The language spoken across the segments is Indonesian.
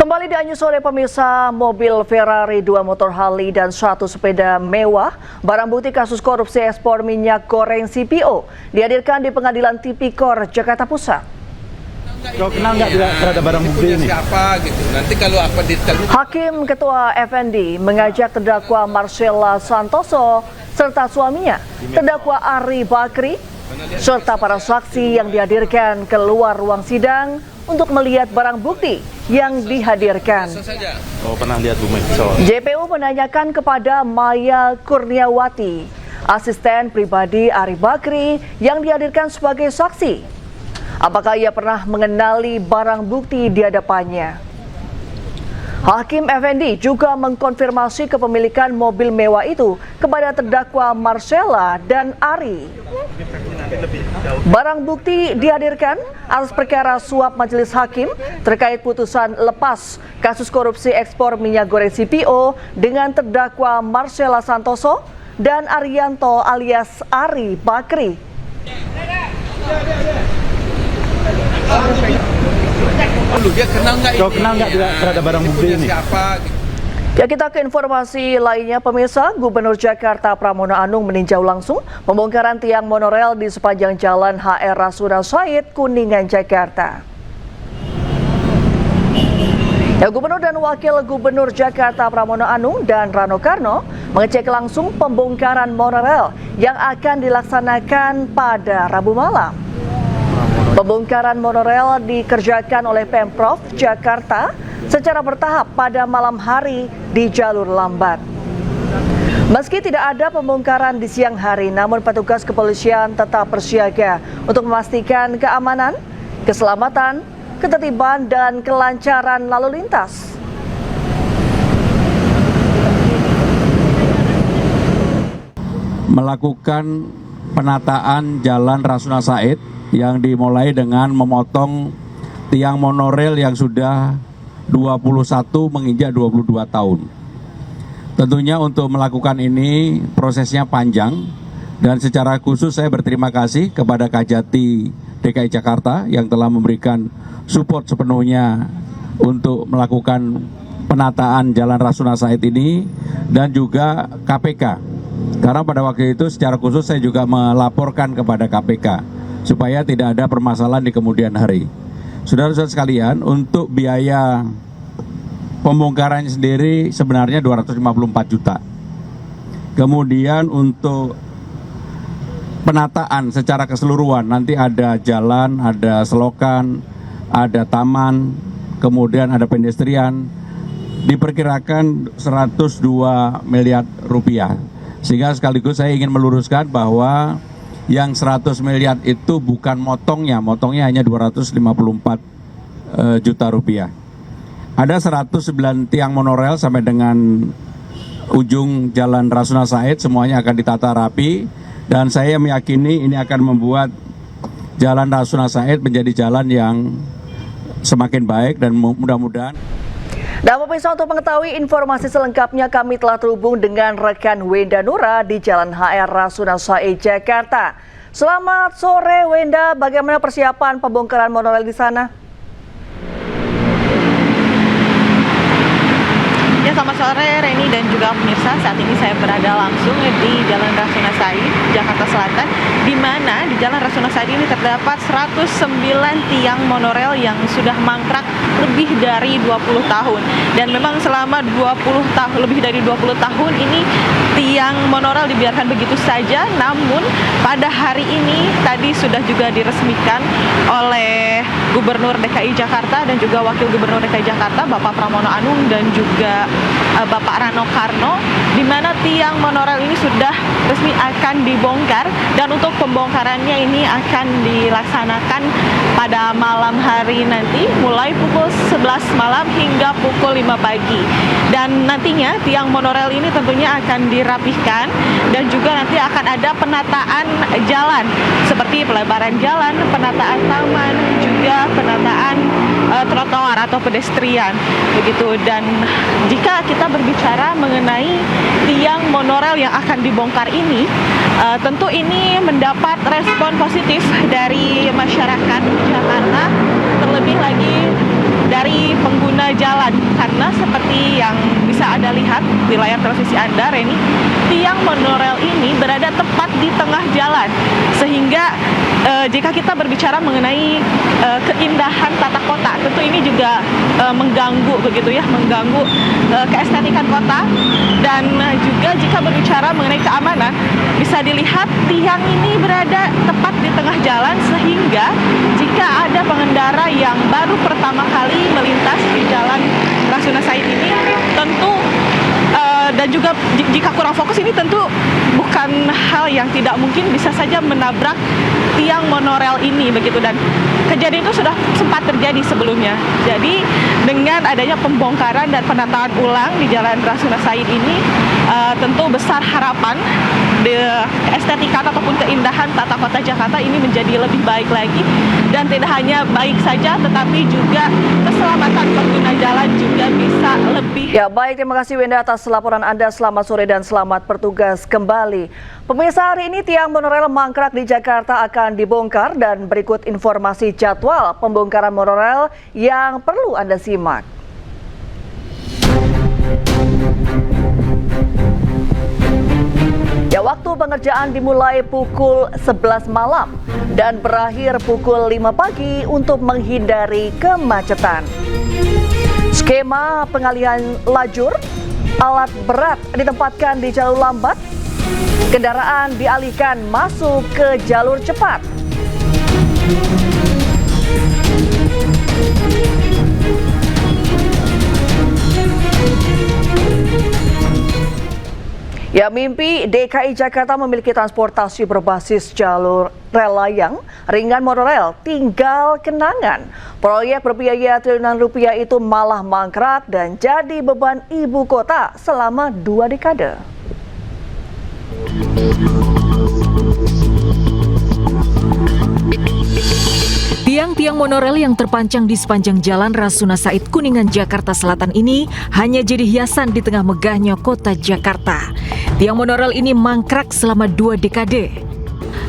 Kembali di Anju Sore pemirsa, mobil Ferrari, 2 motor Harley dan 1 sepeda mewah, barang bukti kasus korupsi ekspor minyak goreng CPO, dihadirkan di Pengadilan Tipikor Jakarta Pusat. Kau kenal nggak terhadap barang bukti ini? Siapa gitu? Nanti kalau apa Hakim Ketua FND mengajak terdakwa Marcella Santoso serta suaminya, terdakwa Ari Bakri, serta para saksi yang dihadirkan keluar ruang sidang untuk melihat barang bukti yang dihadirkan. Oh, pernah lihat Bu Megso. JPU menanyakan kepada Maya Kurniawati, asisten pribadi Ari Bakri yang dihadirkan sebagai saksi, apakah ia pernah mengenali barang bukti di hadapannya. Hakim Effendi juga mengkonfirmasi kepemilikan mobil mewah itu kepada terdakwa Marcella dan Ari. Barang bukti dihadirkan atas perkara suap majelis hakim terkait putusan lepas kasus korupsi ekspor minyak goreng CPO dengan terdakwa Marcella Santoso dan Arianto alias Ari Bakri. dia kenal nggak? Kau kenal nggak terhadap barang bukti ini? Siapa gitu? Ya, kita ke informasi lainnya pemirsa. Gubernur Jakarta Pramono Anung meninjau langsung pembongkaran tiang monorel di sepanjang jalan HR Rasuna Said, Kuningan, Jakarta. Ya, Gubernur dan Wakil Gubernur Jakarta Pramono Anung dan Rano Karno mengecek langsung pembongkaran monorel yang akan dilaksanakan pada Rabu malam. Pembongkaran monorel dikerjakan oleh Pemprov Jakarta secara bertahap pada malam hari di jalur lambat. Meski tidak ada pembongkaran di siang hari, namun petugas kepolisian tetap bersiaga untuk memastikan keamanan, keselamatan, ketertiban, dan kelancaran lalu lintas. Melakukan penataan Jalan Rasuna Said yang dimulai dengan memotong tiang monorel yang sudah 21 menginjak 22 tahun. Tentunya untuk melakukan ini prosesnya panjang, dan secara khusus saya berterima kasih kepada Kajati DKI Jakarta yang telah memberikan support sepenuhnya untuk melakukan penataan Jalan Rasuna Said ini, dan juga KPK. Karena pada waktu itu secara khusus saya juga melaporkan kepada KPK supaya tidak ada permasalahan di kemudian hari. Saudara-saudara sekalian, untuk biaya pembongkarannya sendiri sebenarnya 254 juta. Kemudian untuk penataan secara keseluruhan, nanti ada jalan, ada selokan, ada taman, kemudian ada pedestrian, diperkirakan 102 miliar rupiah. Sehingga sekaligus saya ingin meluruskan bahwa yang 100 miliar itu bukan motongnya hanya 254 juta rupiah. Ada 109 tiang monorel sampai dengan ujung Jalan Rasuna Said, semuanya akan ditata rapi, dan saya meyakini ini akan membuat Jalan Rasuna Said menjadi jalan yang semakin baik, dan mudah-mudahan. Dan pemirsa, untuk mengetahui informasi selengkapnya kami telah terhubung dengan rekan Wenda Nura di Jalan HR Rasuna Said, Jakarta. Selamat sore Wenda, bagaimana persiapan pembongkaran monorel di sana? Ya, selamat sore Reni dan juga pemirsa. Saat ini saya berada langsung di Jalan Rasuna Said, Jakarta Selatan, di mana di Jalan Rasuna Said ini terdapat 109 tiang monorel yang sudah mangkrak lebih dari 20 tahun. Dan memang selama lebih dari 20 tahun ini tiang monorel dibiarkan begitu saja, namun pada hari ini tadi sudah juga diresmikan oleh Gubernur DKI Jakarta dan juga Wakil Gubernur DKI Jakarta Bapak Pramono Anung dan juga Bapak Rano Karno, di mana tiang monorel ini sudah resmi akan dibongkar, dan untuk pembongkarannya ini akan dilaksanakan pada malam hari nanti mulai pukul 11 malam hingga pukul 5 pagi. Dan nantinya tiang monorel ini tentunya akan dirapihkan, dan juga nanti akan ada penataan jalan seperti pelebaran jalan, penataan taman, juga penataan trotoar atau pedestrian begitu. Dan jika kita berbicara mengenai tiang monorel yang akan dibongkar ini, tentu ini mendapat respon positif dari masyarakat Jakarta, terlebih lagi dari pengguna jalan seperti yang bisa Anda lihat di layar televisi Anda, Reni, tiang monorel ini berada tepat di tengah jalan. Sehingga jika kita berbicara mengenai keindahan tata kota, tentu ini juga mengganggu begitu ya, mengganggu keestetikan kota. Dan juga jika berbicara mengenai keamanan, bisa dilihat tiang ini berada tepat di tengah jalan, sehingga jika ada pengendara yang baru pertama kali melintas di Jalan Rasuna Said ini, tentu dan juga jika kurang fokus, ini tentu bukan hal yang tidak mungkin, bisa saja menabrak tiang monorel ini begitu. Dan kejadian itu sudah sempat terjadi sebelumnya. Jadi dengan adanya pembongkaran dan penataan ulang di Jalan Rasuna Said ini, tentu besar harapan estetika ataupun keindahan tata kota Jakarta ini menjadi lebih baik lagi. Dan tidak hanya baik saja, tetapi juga keselamatan pengguna jalan juga bisa lebih. Ya, baik, terima kasih Wenda atas laporan Anda. Selamat sore dan selamat bertugas kembali. Pemirsa, hari ini tiang monorel mangkrak di Jakarta akan dibongkar, dan berikut informasi jadwal pembongkaran monorel yang perlu Anda simak. Ya, waktu pengerjaan dimulai pukul 11 malam dan berakhir pukul 5 pagi untuk menghindari kemacetan. Skema pengalihan lajur, alat berat ditempatkan di jalur lambat, kendaraan dialihkan masuk ke jalur cepat. Ya, mimpi DKI Jakarta memiliki transportasi berbasis jalur rel layang ringan monorel tinggal kenangan. Proyek berbiaya triliunan rupiah itu malah mangkrak dan jadi beban ibu kota selama 2 dekade. Tiang-tiang monorel yang terpancang di sepanjang Jalan Rasuna Said, Kuningan, Jakarta Selatan ini hanya jadi hiasan di tengah megahnya kota Jakarta. Tiang monorel ini mangkrak selama 2 dekade.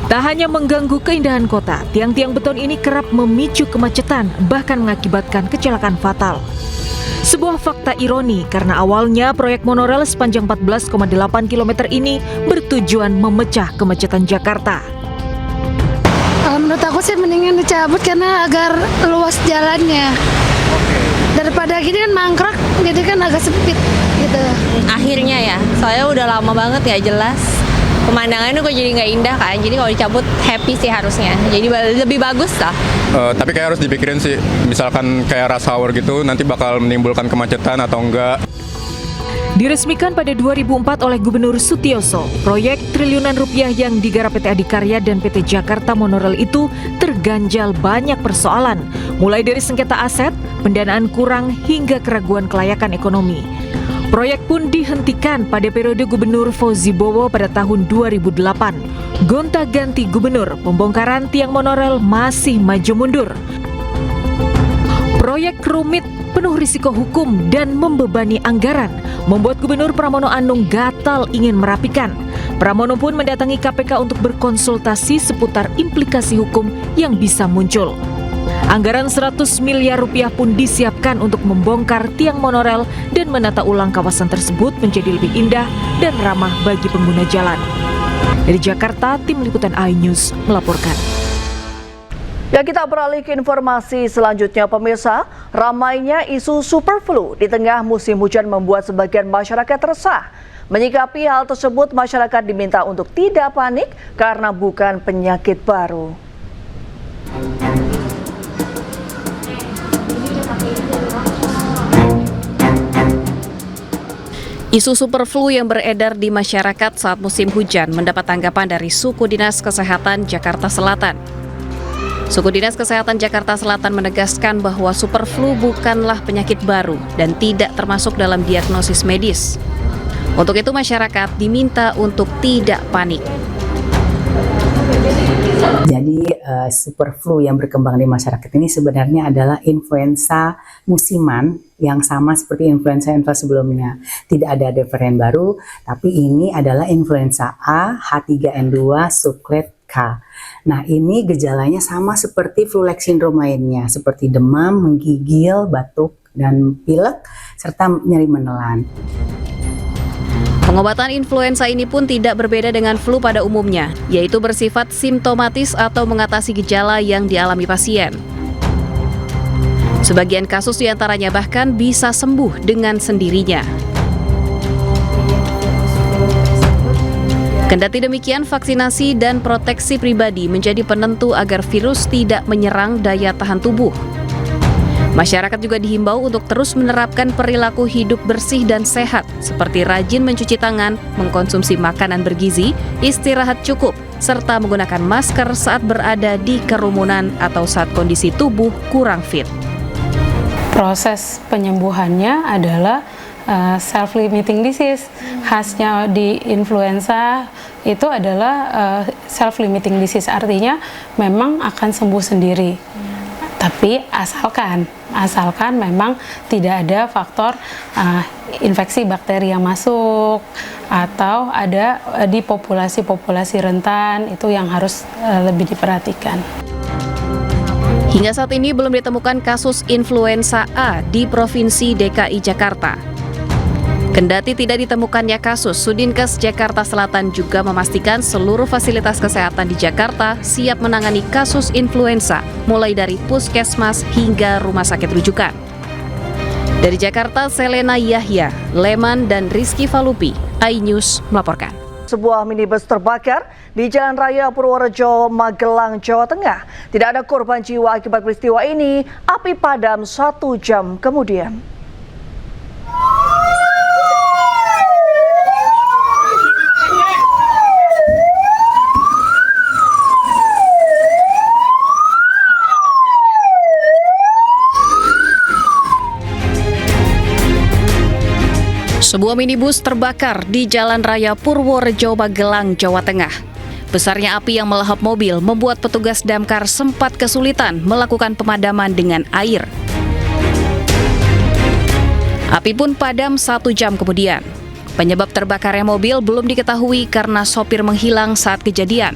Tak hanya mengganggu keindahan kota, tiang-tiang beton ini kerap memicu kemacetan, bahkan mengakibatkan kecelakaan fatal. Sebuah fakta ironi karena awalnya proyek monorel sepanjang 14,8 km ini bertujuan memecah kemacetan Jakarta. Menurut aku sih mendingan dicabut karena agar luas jalannya. Daripada gini kan mangkrak, jadi kan agak sempit gitu. Akhirnya ya, soalnya udah lama banget gak jelas. Pemandangannya kok jadi nggak indah kan, jadi kalau dicabut happy sih harusnya. Jadi lebih bagus lah. Tapi kayak harus dipikirin sih, misalkan kayak rush hour gitu, nanti bakal menimbulkan kemacetan atau enggak. Diresmikan pada 2004 oleh Gubernur Sutioso, proyek triliunan rupiah yang digarap PT Adikarya dan PT Jakarta Monorail itu terganjal banyak persoalan, mulai dari sengketa aset, pendanaan kurang, hingga keraguan kelayakan ekonomi. Proyek pun dihentikan pada periode Gubernur Fauzi Bowo pada tahun 2008. Gonta-ganti gubernur, pembongkaran tiang monorel masih maju mundur. Proyek rumit, penuh risiko hukum dan membebani anggaran, membuat Gubernur Pramono Anung gatal ingin merapikan. Pramono pun mendatangi KPK untuk berkonsultasi seputar implikasi hukum yang bisa muncul. Anggaran 100 miliar rupiah pun disiapkan untuk membongkar tiang monorel dan menata ulang kawasan tersebut menjadi lebih indah dan ramah bagi pengguna jalan. Dari Jakarta, Tim Liputan iNews melaporkan. Ya, kita beralih ke informasi selanjutnya, pemirsa. Ramainya isu superflu di tengah musim hujan membuat sebagian masyarakat resah. Menyikapi hal tersebut, masyarakat diminta untuk tidak panik karena bukan penyakit baru. Isu superflu yang beredar di masyarakat saat musim hujan mendapat tanggapan dari Suku Dinas Kesehatan Jakarta Selatan. Suku Dinas Kesehatan Jakarta Selatan menegaskan bahwa superflu bukanlah penyakit baru dan tidak termasuk dalam diagnosis medis. Untuk itu masyarakat diminta untuk tidak panik. Jadi superflu yang berkembang di masyarakat ini sebenarnya adalah influenza musiman yang sama seperti influenza sebelumnya. Tidak ada varian baru, tapi ini adalah influenza A, H3N2, subclade K. Nah, ini gejalanya sama seperti flu-like syndrome lainnya, seperti demam, menggigil, batuk, dan pilek serta nyeri menelan. Pengobatan influenza ini pun tidak berbeda dengan flu pada umumnya, yaitu bersifat simptomatis atau mengatasi gejala yang dialami pasien. Sebagian kasus diantaranya bahkan bisa sembuh dengan sendirinya. Kendati demikian, vaksinasi dan proteksi pribadi menjadi penentu agar virus tidak menyerang daya tahan tubuh. Masyarakat juga dihimbau untuk terus menerapkan perilaku hidup bersih dan sehat, seperti rajin mencuci tangan, mengkonsumsi makanan bergizi, istirahat cukup, serta menggunakan masker saat berada di kerumunan atau saat kondisi tubuh kurang fit. Proses penyembuhannya adalah self-limiting disease. Khasnya di influenza itu adalah self-limiting disease, artinya memang akan sembuh sendiri. Tapi asalkan memang tidak ada faktor infeksi bakteri yang masuk atau ada di populasi rentan, itu yang harus lebih diperhatikan. Hingga saat ini belum ditemukan kasus influenza A di Provinsi DKI Jakarta. Kendati tidak ditemukannya kasus, Sudinkes Jakarta Selatan juga memastikan seluruh fasilitas kesehatan di Jakarta siap menangani kasus influenza, mulai dari puskesmas hingga rumah sakit rujukan. Dari Jakarta, Selena Yahya, Leman, dan Rizky Falupi, iNews melaporkan. Sebuah minibus terbakar di Jalan Raya Purworejo, Magelang, Jawa Tengah. Tidak ada korban jiwa akibat peristiwa ini, api padam 1 jam kemudian. Sebuah minibus terbakar di Jalan Raya Purworejo, Magelang, Jawa Tengah. Besarnya api yang melahap mobil membuat petugas damkar sempat kesulitan melakukan pemadaman dengan air. Api pun padam 1 jam kemudian. Penyebab terbakarnya mobil belum diketahui karena sopir menghilang saat kejadian.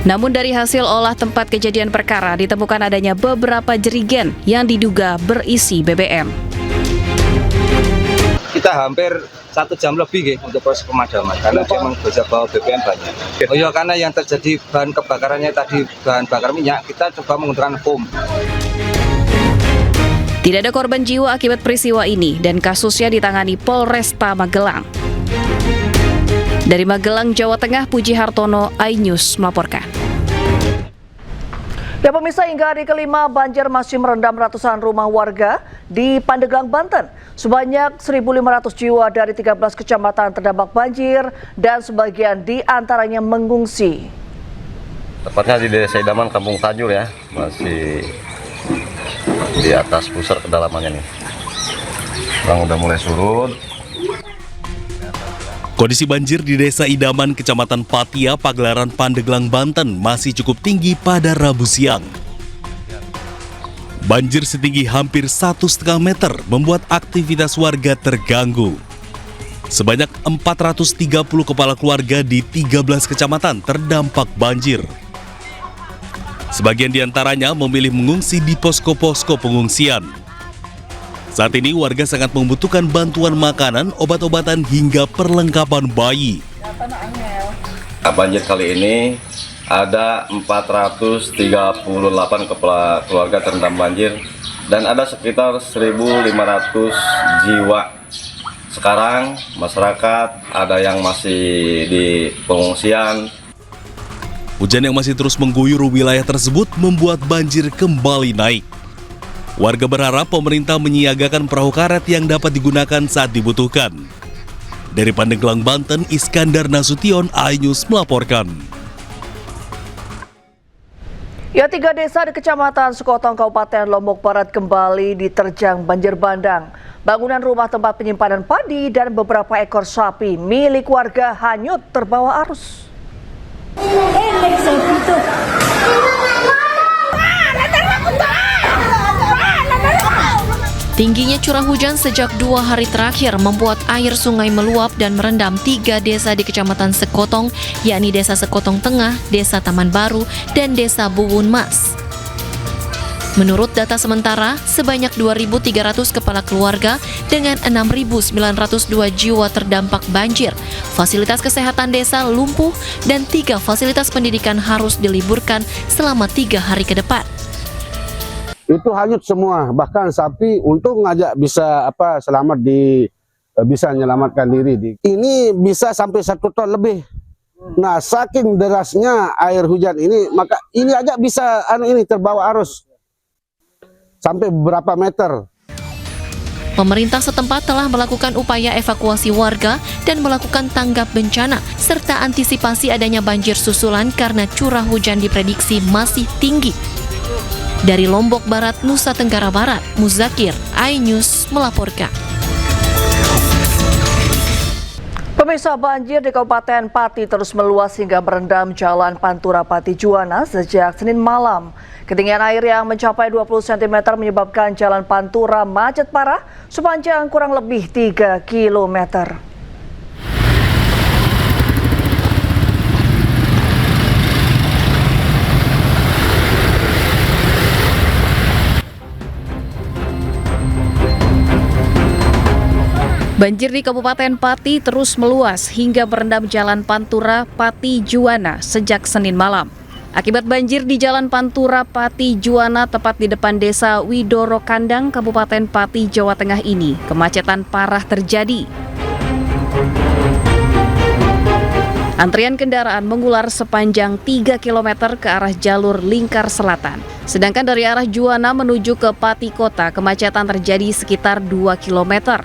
Namun dari hasil olah tempat kejadian perkara ditemukan adanya beberapa jerigen yang diduga berisi BBM. Kita hampir 1 jam lebih untuk proses pemadaman karena dia memang bisa bawa BBM banyak. Oh ya, karena yang terjadi bahan kebakarannya tadi bahan bakar minyak, kita coba menggunakan foam. Tidak ada korban jiwa akibat peristiwa ini dan kasusnya ditangani Polresta Magelang. Dari Magelang, Jawa Tengah, Puji Hartono, iNews melaporkan. Ya pemirsa, hingga hari kelima banjir masih merendam ratusan rumah warga di Pandeglang, Banten. Sebanyak 1.500 jiwa dari 13 kecamatan terdampak banjir dan sebagian di antaranya mengungsi. Tepatnya di Desa Idaman, Kampung Tajur ya, masih di atas pusar kedalamannya nih. Sekarang udah mulai surut. Kondisi banjir di Desa Idaman, Kecamatan Patia, Pagelaran, Pandeglang, Banten masih cukup tinggi pada Rabu siang. Banjir setinggi hampir 1,5 meter membuat aktivitas warga terganggu. Sebanyak 430 kepala keluarga di 13 kecamatan terdampak banjir. Sebagian diantaranya memilih mengungsi di posko-posko pengungsian. Saat ini warga sangat membutuhkan bantuan makanan, obat-obatan hingga perlengkapan bayi. Banjir kali ini ada 438 kepala keluarga terendam banjir dan ada sekitar 1.500 jiwa. Sekarang masyarakat ada yang masih di pengungsian. Hujan yang masih terus mengguyur wilayah tersebut membuat banjir kembali naik. Warga berharap pemerintah menyiagakan perahu karet yang dapat digunakan saat dibutuhkan. Dari Pandeglang, Banten, Iskandar Nasution, iNews melaporkan. Ya, 3 desa di Kecamatan Sekotong, Kabupaten Lombok Barat kembali diterjang banjir bandang. Bangunan rumah tempat penyimpanan padi dan beberapa ekor sapi milik warga hanyut terbawa arus. Tingginya curah hujan sejak 2 hari terakhir membuat air sungai meluap dan merendam 3 desa di Kecamatan Sekotong, yakni Desa Sekotong Tengah, Desa Taman Baru, dan Desa Buwun Mas. Menurut data sementara, sebanyak 2.300 kepala keluarga dengan 6.902 jiwa terdampak banjir. Fasilitas kesehatan desa lumpuh dan 3 fasilitas pendidikan harus diliburkan selama 3 hari ke depan. Itu hanyut semua, bahkan sapi untung aja bisa selamat bisa menyelamatkan diri. Ini bisa sampai 1 ton lebih. Nah, saking derasnya air hujan ini, maka ini aja bisa terbawa arus sampai beberapa meter. Pemerintah setempat telah melakukan upaya evakuasi warga dan melakukan tanggap bencana serta antisipasi adanya banjir susulan karena curah hujan diprediksi masih tinggi. Dari Lombok Barat, Nusa Tenggara Barat, Muzakir, iNews melaporkan. Pemirsa, banjir di Kabupaten Pati terus meluas hingga merendam Jalan Pantura Pati Juwana sejak Senin malam. Ketinggian air yang mencapai 20 cm menyebabkan Jalan Pantura macet parah sepanjang kurang lebih 3 km. Banjir di Kabupaten Pati terus meluas hingga merendam Jalan Pantura Pati Juwana sejak Senin malam. Akibat banjir di Jalan Pantura Pati Juwana tepat di depan Desa Widoro Kandang, Kabupaten Pati, Jawa Tengah ini, kemacetan parah terjadi. Antrian kendaraan mengular sepanjang 3 km ke arah jalur lingkar selatan. Sedangkan dari arah Juwana menuju ke Pati Kota, kemacetan terjadi sekitar 2 km.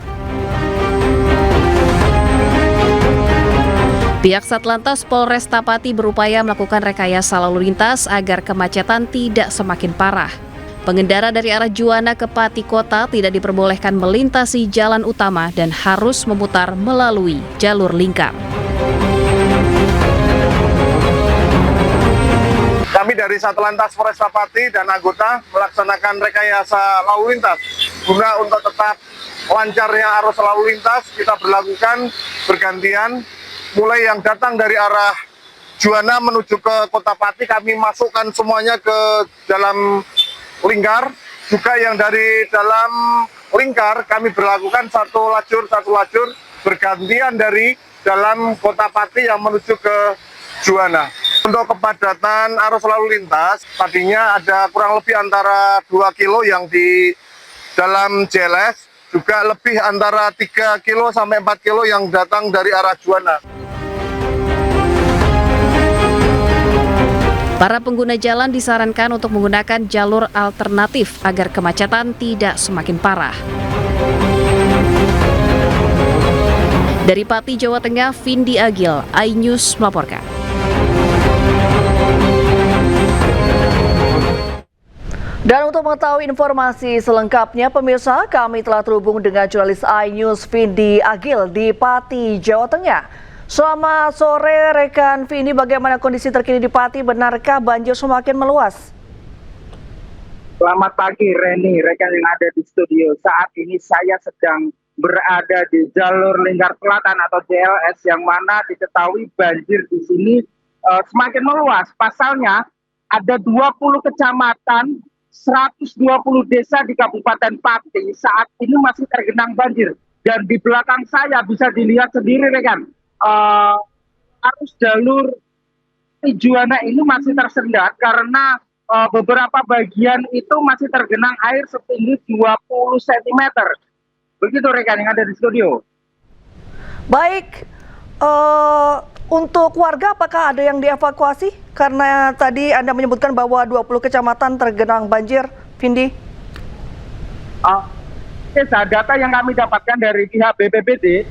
Pihak Satlantas Polresta Pati berupaya melakukan rekayasa lalu lintas agar kemacetan tidak semakin parah. Pengendara dari arah Juwana ke Pati Kota tidak diperbolehkan melintasi jalan utama dan harus memutar melalui jalur lingkar. Kami dari Satlantas Polresta Pati dan anggota melaksanakan rekayasa lalu lintas guna untuk tetap lancarnya arus lalu lintas. Kita berlakukan bergantian. Mulai yang datang dari arah Juwana menuju ke Kota Pati, kami masukkan semuanya ke dalam lingkar. Juga yang dari dalam lingkar, kami berlakukan satu lajur bergantian dari dalam Kota Pati yang menuju ke Juwana. Untuk kepadatan arus lalu lintas, tadinya ada kurang lebih antara 2 kilo yang di dalam JLS, juga lebih antara 3 kilo sampai 4 kilo yang datang dari arah Juwana. Para pengguna jalan disarankan untuk menggunakan jalur alternatif agar kemacetan tidak semakin parah. Dari Pati, Jawa Tengah, Vindi Agil, iNews melaporkan. Dan untuk mengetahui informasi selengkapnya, pemirsa, kami telah terhubung dengan jurnalis iNews Vindi Agil di Pati, Jawa Tengah. Selamat sore rekan Vindi, bagaimana kondisi terkini di Pati? Benarkah banjir semakin meluas? Selamat pagi Reni, rekan yang ada di studio. Saat ini saya sedang berada di jalur lingkar selatan atau JLS yang mana diketahui banjir di sini semakin meluas. Pasalnya ada 20 kecamatan, 120 desa di Kabupaten Pati saat ini masih tergenang banjir. Dan di belakang saya bisa dilihat sendiri rekan, arus jalur Juwana ini masih tersendat karena beberapa bagian itu masih tergenang air setinggi 20 cm. Begitu rekan yang ada di studio. Baik, untuk warga apakah ada yang dievakuasi? Karena tadi Anda menyebutkan bahwa 20 kecamatan tergenang banjir, Vindi. Data yang kami dapatkan dari pihak BPBD,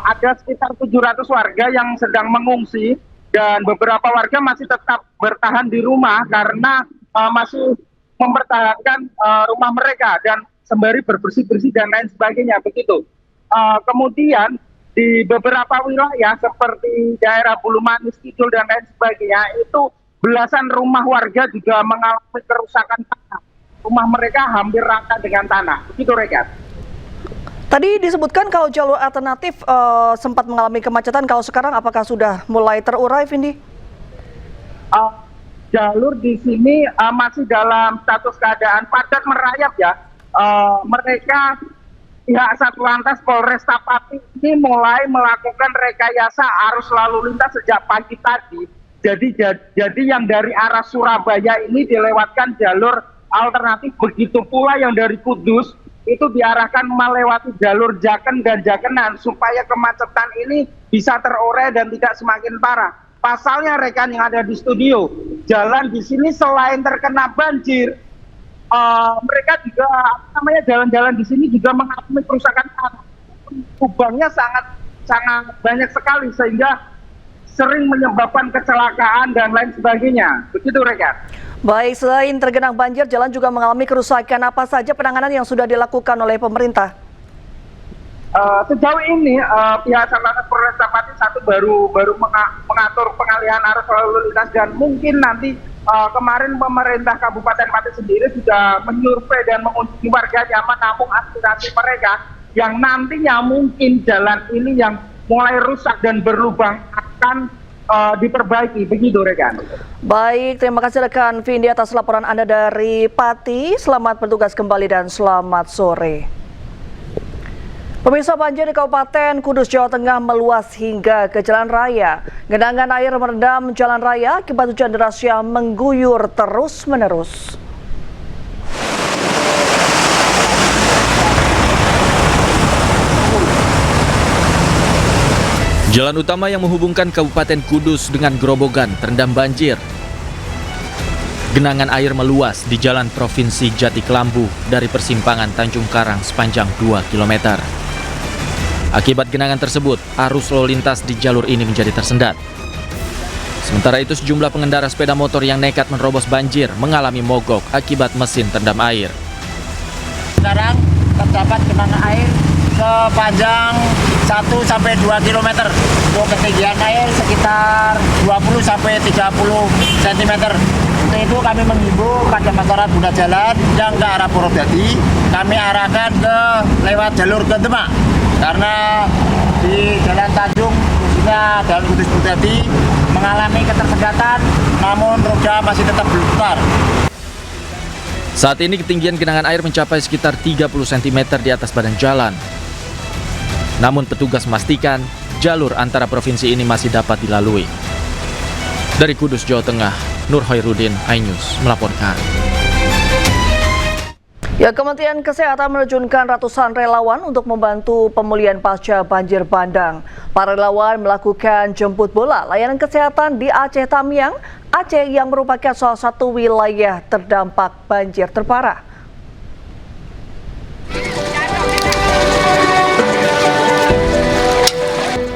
ada sekitar 700 warga yang sedang mengungsi dan beberapa warga masih tetap bertahan di rumah karena masih mempertahankan rumah mereka dan sembari bersih-bersih dan lain sebagainya begitu. Kemudian di beberapa wilayah seperti daerah Bulu Manis, Kidul dan lain sebagainya itu belasan rumah warga juga mengalami kerusakan tanah. Rumah mereka hampir rata dengan tanah. Begitu rekan. Tadi disebutkan kalau jalur alternatif sempat mengalami kemacetan, kalau sekarang apakah sudah mulai terurai, Vindi? jalur di sini masih dalam status keadaan padat merayap ya. Mereka pihak Satlantas Polresta Pati ini mulai melakukan rekayasa arus lalu lintas sejak pagi tadi. Jadi yang dari arah Surabaya ini dilewatkan jalur alternatif, begitu pula yang dari Kudus itu diarahkan melewati jalur Jaken dan Jakenan supaya kemacetan ini bisa terurai dan tidak semakin parah. Pasalnya rekan yang ada di studio, jalan di sini selain terkena banjir, mereka juga jalan-jalan di sini juga mengalami kerusakan tanah. Lubangnya sangat banyak sekali sehingga sering menyebabkan kecelakaan dan lain sebagainya. Begitu rekan. Baik, selain tergenang banjir, jalan juga mengalami kerusakan. Apa saja penanganan yang sudah dilakukan oleh pemerintah? Sejauh ini pihak Satlantas Polresta Pati baru mengatur pengalihan arus lalu lintas, dan mungkin nanti kemarin pemerintah Kabupaten Pati sendiri sudah menyurvei dan mengunjungi warganya, menampung aspirasi mereka yang nantinya mungkin jalan ini yang mulai rusak dan berlubang akan diperbaiki. Begitu rekan. Baik, terima kasih rekan Vindi atas laporan Anda dari Pati. Selamat bertugas kembali dan selamat sore. Pemirsa, banjir di Kabupaten Kudus, Jawa Tengah meluas hingga ke jalan raya. Genangan air merendam jalan raya akibat hujan deras yang mengguyur terus-menerus. Jalan utama yang menghubungkan Kabupaten Kudus dengan Grobogan terendam banjir. Genangan air meluas di Jalan Provinsi Jati Kelambu dari persimpangan Tanjung Karang sepanjang 2 km. Akibat genangan tersebut, arus lalu lintas di jalur ini menjadi tersendat. Sementara itu, sejumlah pengendara sepeda motor yang nekat menerobos banjir mengalami mogok akibat mesin terendam air. Sekarang terdapat genangan air sepanjang 1-2 km. Untuk ketinggian air sekitar 20-30 cm. Untuk itu kami menghimbau pada masyarakat pengguna jalan yang ke arah Purwodadi, kami arahkan ke lewat jalur ke Demak. Karena di Jalan Tanjung, khususnya Jalan Kudus Purwodadi, mengalami ketersendatan, namun roda masih tetap berputar. Saat ini ketinggian genangan air mencapai sekitar 30 cm di atas badan jalan. Namun petugas memastikan jalur antara provinsi ini masih dapat dilalui. Dari Kudus, Jawa Tengah, Nur Hoirudin, iNews melaporkan. Ya, Kementerian Kesehatan menerjunkan ratusan relawan untuk membantu pemulihan pasca banjir bandang. Para relawan melakukan jemput bola layanan kesehatan di Aceh Tamiang, Aceh yang merupakan salah satu wilayah terdampak banjir terparah.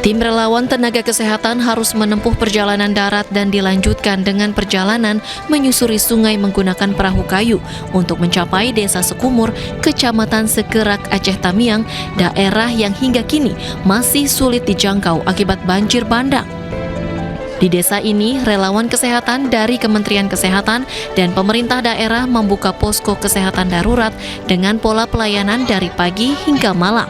Tim relawan tenaga kesehatan harus menempuh perjalanan darat dan dilanjutkan dengan perjalanan menyusuri sungai menggunakan perahu kayu untuk mencapai Desa Sekumur, Kecamatan Sekerak, Aceh Tamiang, daerah yang hingga kini masih sulit dijangkau akibat banjir bandang. Di desa ini, relawan kesehatan dari Kementerian Kesehatan dan pemerintah daerah membuka posko kesehatan darurat dengan pola pelayanan dari pagi hingga malam.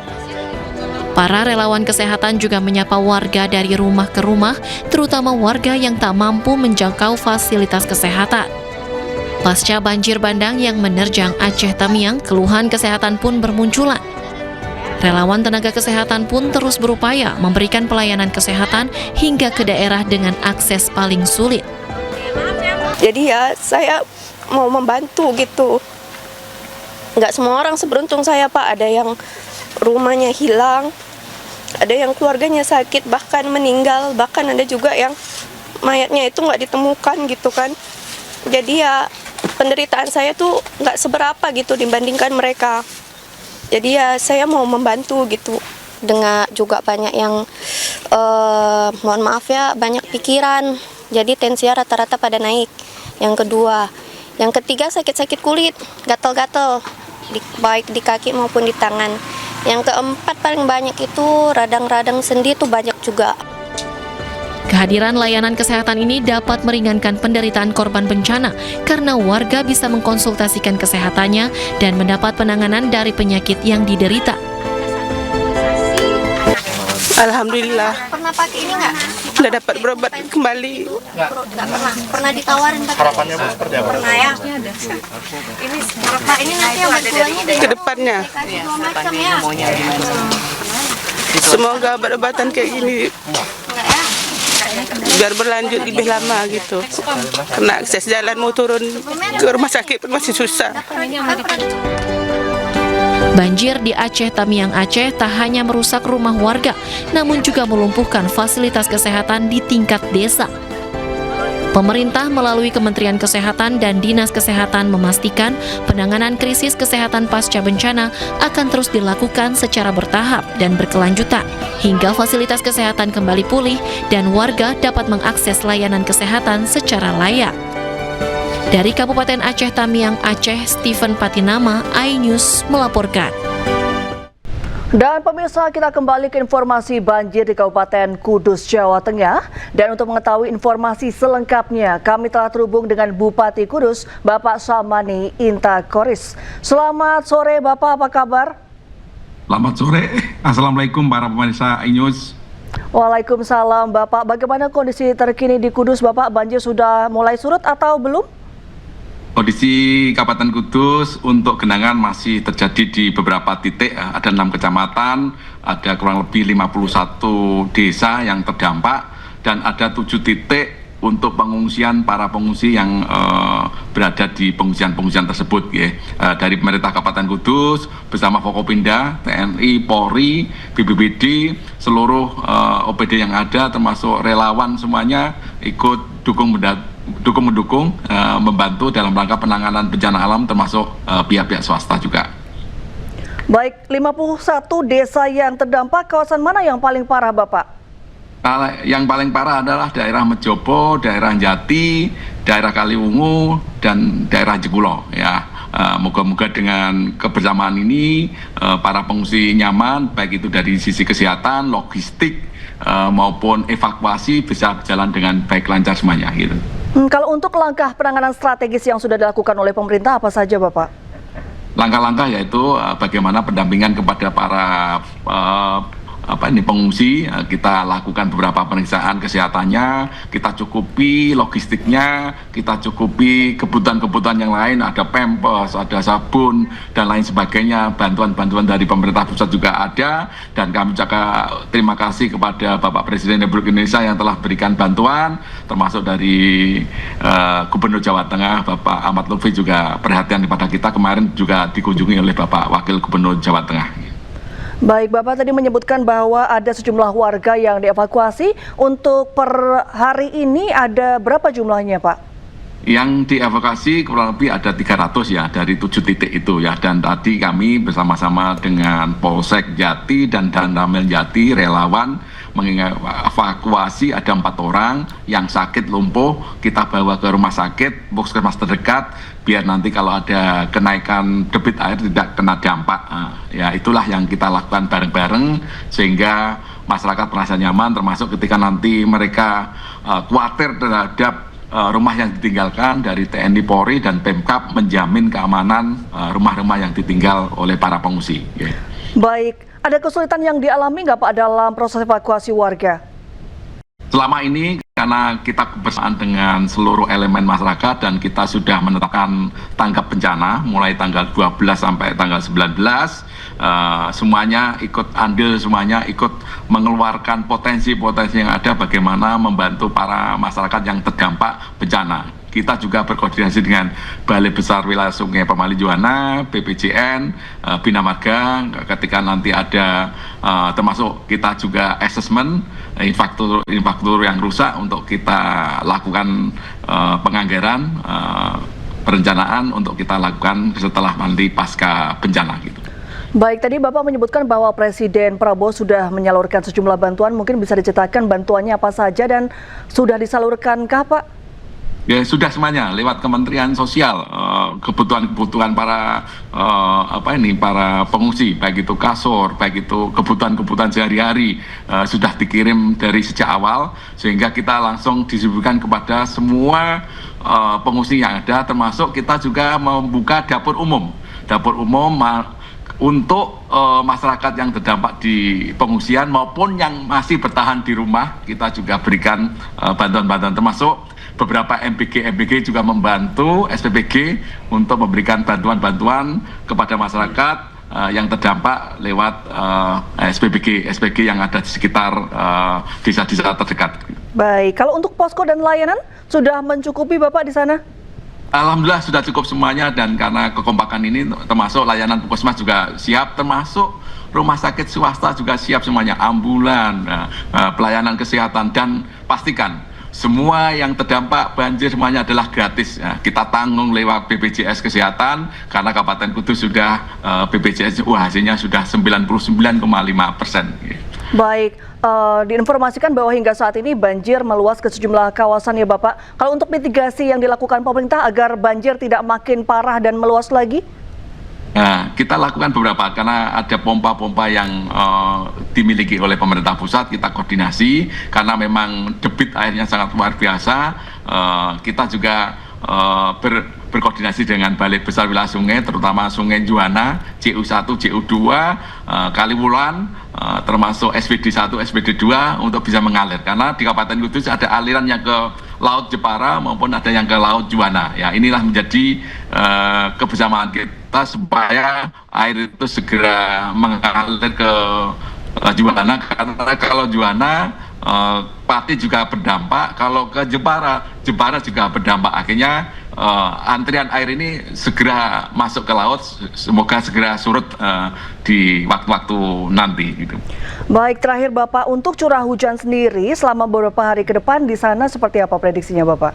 Para relawan kesehatan juga menyapa warga dari rumah ke rumah, terutama warga yang tak mampu menjangkau fasilitas kesehatan. Pasca banjir bandang yang menerjang Aceh Tamiang, keluhan kesehatan pun bermunculan. Relawan tenaga kesehatan pun terus berupaya memberikan pelayanan kesehatan hingga ke daerah dengan akses paling sulit. Jadi ya saya mau membantu gitu. Nggak semua orang seberuntung saya, Pak. Ada yang rumahnya hilang, ada yang keluarganya sakit bahkan meninggal, bahkan ada juga yang mayatnya itu nggak ditemukan gitu kan. Jadi ya penderitaan saya tuh nggak seberapa gitu dibandingkan mereka. Jadi ya saya mau membantu gitu. Dengan juga banyak yang mohon maaf ya, banyak pikiran, jadi tensinya rata-rata pada naik. Yang kedua, yang ketiga sakit-sakit kulit, gatal-gatal baik di kaki maupun di tangan. Yang keempat paling banyak itu radang-radang sendi itu banyak juga. Kehadiran layanan kesehatan ini dapat meringankan penderitaan korban bencana karena warga bisa mengkonsultasikan kesehatannya dan mendapat penanganan dari penyakit yang diderita. Alhamdulillah. Pernah pakai ini nggak? Sudah dapat berobat kembali. Pernah ditawarin Pak? Harapannya Bu seperti apa? Pernah ya. Ini Pak, ini nanti yang bantuannya dari Ke depannya. dua macam ya. Semoga obat-obatan kayak gini biar berlanjut lebih lama gitu. Karena akses jalan mau turun ke rumah sakit pun masih susah. Banjir di Aceh Tamiang Aceh tak hanya merusak rumah warga, namun juga melumpuhkan fasilitas kesehatan di tingkat desa. Pemerintah melalui Kementerian Kesehatan dan Dinas Kesehatan memastikan penanganan krisis kesehatan pasca bencana akan terus dilakukan secara bertahap dan berkelanjutan, hingga fasilitas kesehatan kembali pulih dan warga dapat mengakses layanan kesehatan secara layak. Dari Kabupaten Aceh Tamiang Aceh, Stephen Patinama, iNews melaporkan. Dan pemirsa, kita kembali ke informasi banjir di Kabupaten Kudus, Jawa Tengah. Dan untuk mengetahui informasi selengkapnya, kami telah terhubung dengan Bupati Kudus, Bapak Samani Intakoris. Selamat sore Bapak, apa kabar? Selamat sore, Assalamualaikum para pemirsa iNews. Waalaikumsalam Bapak, bagaimana kondisi terkini di Kudus Bapak? Banjir sudah mulai surut atau belum? Kondisi Kabupaten Kudus untuk genangan masih terjadi di beberapa titik, ada 6 kecamatan, ada kurang lebih 51 desa yang terdampak, dan ada 7 titik untuk pengungsian para pengungsi yang berada di pengungsian-pengungsian tersebut. Dari pemerintah Kabupaten Kudus bersama Forkopimda, TNI, Polri, BPBD, seluruh OPD yang ada termasuk relawan semuanya ikut mendukung membantu dalam rangka penanganan bencana alam, termasuk pihak-pihak swasta juga. Baik, 51 desa yang terdampak, kawasan mana yang paling parah Bapak? Yang paling parah adalah daerah Mejobo, daerah Jati, daerah Kaliwungu, dan daerah Jekulo. Ya, moga-moga dengan kebersamaan ini para pengungsi nyaman, baik itu dari sisi kesehatan, logistik maupun evakuasi bisa berjalan dengan baik, lancar semuanya. Gitu. Kalau untuk langkah penanganan strategis yang sudah dilakukan oleh pemerintah apa saja Bapak? Langkah-langkah yaitu bagaimana pendampingan kepada para pengungsi. Kita lakukan beberapa pemeriksaan kesehatannya, kita cukupi logistiknya, kita cukupi kebutuhan-kebutuhan yang lain, ada pampers, ada sabun, dan lain sebagainya. Bantuan-bantuan dari pemerintah pusat juga ada, dan kami juga terima kasih kepada Bapak Presiden Republik Indonesia yang telah berikan bantuan, termasuk dari Gubernur Jawa Tengah, Bapak Ahmad Lutfi juga perhatian kepada kita, kemarin juga dikunjungi oleh Bapak Wakil Gubernur Jawa Tengah. Baik, Bapak tadi menyebutkan bahwa ada sejumlah warga yang dievakuasi. Untuk per hari ini ada berapa jumlahnya, Pak? Yang dievakuasi kurang lebih ada 300 ya, dari 7 titik itu ya. Dan tadi kami bersama-sama dengan Polsek Jati dan Danramil Jati, relawan, mengevakuasi ada 4 orang yang sakit lumpuh. Kita bawa ke rumah sakit, puskesmas terdekat, biar nanti kalau ada kenaikan debit air tidak kena dampak. Ya, itulah yang kita lakukan bareng-bareng sehingga masyarakat merasa nyaman, termasuk ketika nanti mereka khawatir terhadap rumah yang ditinggalkan, dari TNI, Polri, dan Pemkab menjamin keamanan rumah-rumah yang ditinggal oleh para pengungsi. Baik, ada kesulitan yang dialami nggak Pak dalam proses evakuasi warga? Selama ini karena kita kebersamaan dengan seluruh elemen masyarakat dan kita sudah menetapkan tanggap bencana mulai tanggal 12 sampai tanggal 19, semuanya ikut andil, semuanya ikut mengeluarkan potensi-potensi yang ada bagaimana membantu para masyarakat yang terdampak bencana. Kita juga berkoordinasi dengan Balai Besar Wilayah Sungai Pemali Juwana, BPJN, Bina Marga, ketika nanti ada termasuk kita juga assessment infrastruktur yang rusak untuk kita lakukan penganggaran, perencanaan untuk kita lakukan setelah nanti pasca bencana gitu. Baik, tadi Bapak menyebutkan bahwa Presiden Prabowo sudah menyalurkan sejumlah bantuan, mungkin bisa diceritakan bantuannya apa saja dan sudah disalurkankah Pak? Ya, sudah semuanya lewat Kementerian Sosial, kebutuhan-kebutuhan para para pengungsi, baik itu kasur, baik itu kebutuhan-kebutuhan sehari-hari sudah dikirim dari sejak awal, sehingga kita langsung distribusikan kepada semua pengungsi yang ada, termasuk kita juga membuka dapur umum Untuk masyarakat yang terdampak di pengungsian maupun yang masih bertahan di rumah, kita juga berikan bantuan-bantuan, termasuk beberapa MBG juga membantu SPBG untuk memberikan bantuan-bantuan kepada masyarakat yang terdampak lewat SPBG yang ada di sekitar desa-desa terdekat. Baik, kalau untuk posko dan layanan sudah mencukupi Bapak di sana? Alhamdulillah sudah cukup semuanya, dan karena kekompakan ini termasuk layanan puskesmas juga siap, termasuk rumah sakit swasta juga siap semuanya, ambulan, pelayanan kesehatan, dan pastikan semua yang terdampak banjir semuanya adalah gratis. Kita tanggung lewat BPJS Kesehatan, karena Kabupaten Kudus sudah BPJS hasilnya sudah 99,5%. Baik, diinformasikan bahwa hingga saat ini banjir meluas ke sejumlah kawasan ya Bapak. Kalau untuk mitigasi yang dilakukan pemerintah agar banjir tidak makin parah dan meluas lagi? Nah, kita lakukan beberapa, karena ada pompa-pompa yang dimiliki oleh pemerintah pusat, kita koordinasi, karena memang debit airnya sangat luar biasa. Kita juga berkoordinasi dengan Balai Besar Wilayah Sungai, terutama Sungai Juwana, CU1, CU2, Kaliwulan, termasuk SPD1, SPD2 untuk bisa mengalir. Karena di Kabupaten Kudus ada aliran yang ke Laut Jepara maupun ada yang ke Laut Juwana. Ya, inilah menjadi kebersamaan kita supaya air itu segera mengalir ke Juwana, karena kalau Juwana Pati juga berdampak, kalau ke Jepara juga berdampak. Akhirnya antrian air ini segera masuk ke laut, semoga segera surut di waktu-waktu nanti gitu. Baik, terakhir Bapak, untuk curah hujan sendiri selama beberapa hari ke depan di sana seperti apa prediksinya Bapak?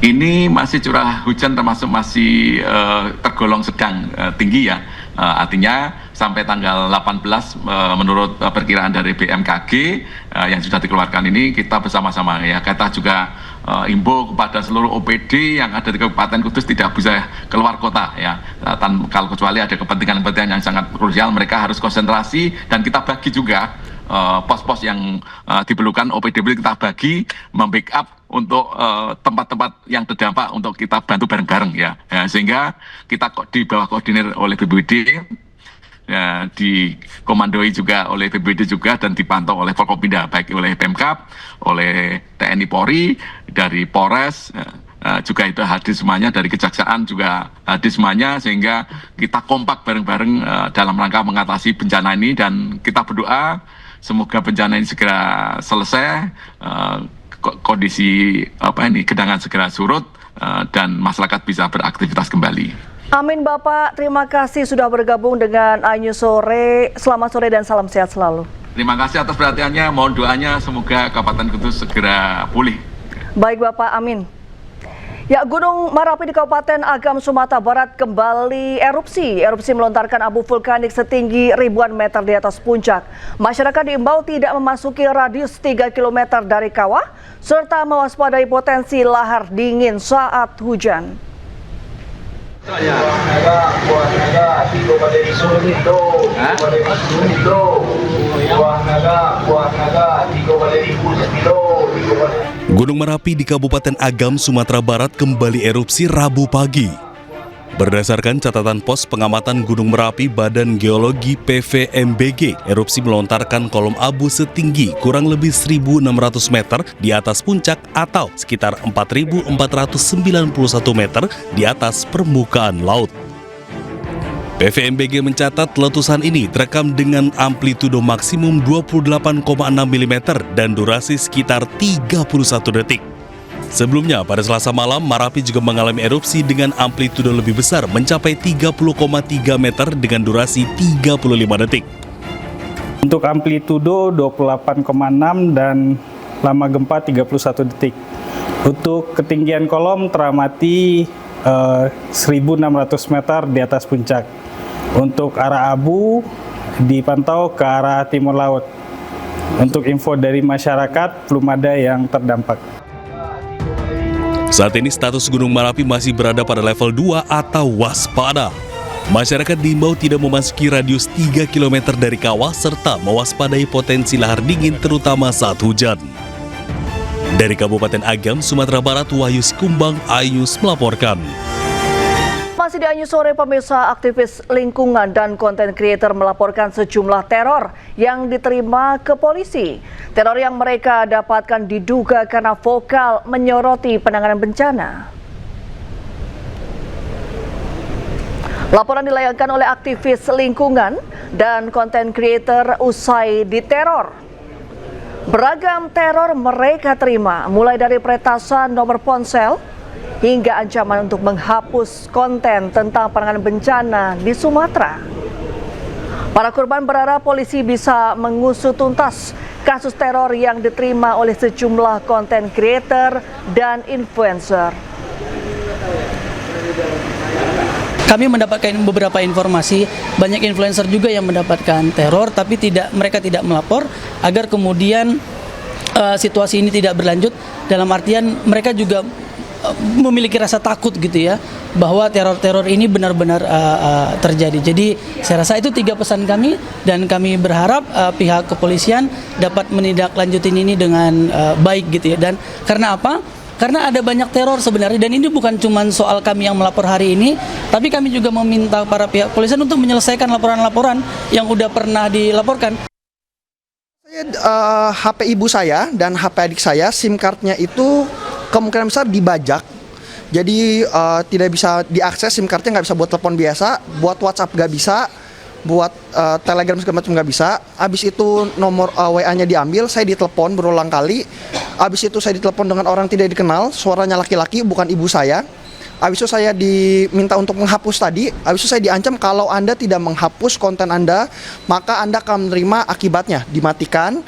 Ini masih curah hujan termasuk masih tergolong sedang tinggi ya. Artinya sampai tanggal 18 menurut perkiraan dari BMKG yang sudah dikeluarkan ini, kita bersama-sama ya, kita juga imbau kepada seluruh OPD yang ada di Kabupaten Kudus tidak bisa keluar kota ya, kalau kecuali ada kepentingan-kepentingan yang sangat krusial, mereka harus konsentrasi, dan kita bagi juga pos-pos yang diperlukan OPD kita bagi, membackup untuk tempat-tempat yang terdampak untuk kita bantu bareng-bareng ya, sehingga kita di bawah koordinir oleh BPBD, ya, dikomandoi juga oleh BPBD juga, dan dipantau oleh Forkopimda, baik oleh Pemkab, oleh TNI Polri, dari Polres, juga itu hadir semuanya, dari Kejaksaan juga hadir semuanya, sehingga kita kompak bareng-bareng dalam rangka mengatasi bencana ini, dan kita berdoa semoga bencana ini segera selesai, kondisi genangan segera surut, dan masyarakat bisa beraktivitas kembali. Amin Bapak, terima kasih sudah bergabung dengan iNews Sore. Selamat sore dan salam sehat selalu. Terima kasih atas perhatiannya, mohon doanya semoga Kabupaten Kudus segera pulih. Baik Bapak, amin. Ya, Gunung Merapi di Kabupaten Agam, Sumatera Barat kembali erupsi. Erupsi melontarkan abu vulkanik setinggi ribuan meter di atas puncak. Masyarakat diimbau tidak memasuki radius 3 km dari kawah, serta mewaspadai potensi lahar dingin saat hujan. Gunung Merapi di Kabupaten Agam, Sumatera Barat kembali erupsi Rabu pagi. Berdasarkan catatan pos pengamatan Gunung Merapi Badan Geologi PVMBG, erupsi melontarkan kolom abu setinggi kurang lebih 1.600 meter di atas puncak atau sekitar 4.491 meter di atas permukaan laut. PVMBG mencatat letusan ini terekam dengan amplitudo maksimum 28,6 mm dan durasi sekitar 31 detik. Sebelumnya, pada Selasa malam, Merapi juga mengalami erupsi dengan amplitudo lebih besar mencapai 30,3 meter dengan durasi 35 detik. Untuk amplitudo 28,6 dan lama gempa 31 detik. Untuk ketinggian kolom teramati 1.600 meter di atas puncak. Untuk arah abu dipantau ke arah timur laut. Untuk info dari masyarakat, belum ada yang terdampak. Saat ini status Gunung Merapi masih berada pada level 2 atau waspada. Masyarakat diimbau tidak memasuki radius 3 km dari kawah serta mewaspadai potensi lahar dingin terutama saat hujan. Dari Kabupaten Agam, Sumatera Barat, Wahyu Sikumbang, iNews melaporkan. Masih di Anyu Sore, pemirsa, aktivis lingkungan dan konten creator melaporkan sejumlah teror yang diterima ke polisi. Teror yang mereka dapatkan diduga karena vokal menyoroti penanganan bencana. Laporan dilayangkan oleh aktivis lingkungan dan konten creator usai diteror. Beragam teror mereka terima, mulai dari peretasan nomor ponsel hingga ancaman untuk menghapus konten tentang penanganan bencana di Sumatera. Para korban berharap polisi bisa mengusut tuntas kasus teror yang diterima oleh sejumlah konten creator dan influencer. Kami mendapatkan beberapa informasi, banyak influencer juga yang mendapatkan teror, tapi mereka tidak melapor agar kemudian situasi ini tidak berlanjut. Dalam artian mereka juga memiliki rasa takut gitu ya, bahwa teror-teror ini benar-benar terjadi. Jadi saya rasa itu 3 pesan kami, dan kami berharap pihak kepolisian dapat menindaklanjuti ini dengan baik gitu ya. Dan karena apa? Karena ada banyak teror sebenarnya, dan ini bukan cuma soal kami yang melapor hari ini, tapi kami juga meminta para pihak kepolisian untuk menyelesaikan laporan-laporan yang udah pernah dilaporkan. HP ibu saya dan HP adik saya, SIM cardnya itu kemungkinan besar dibajak. Jadi tidak bisa diakses, SIM cardnya nggak bisa buat telepon biasa, buat WhatsApp nggak bisa, buat Telegram segala macam nggak bisa. Habis itu nomor WA-nya diambil, saya ditelepon berulang kali. Habis itu saya ditelepon dengan orang tidak dikenal, suaranya laki-laki bukan ibu saya. Habis itu saya diminta untuk menghapus tadi. Habis itu saya diancam kalau Anda tidak menghapus konten Anda, maka Anda akan menerima akibatnya, dimatikan.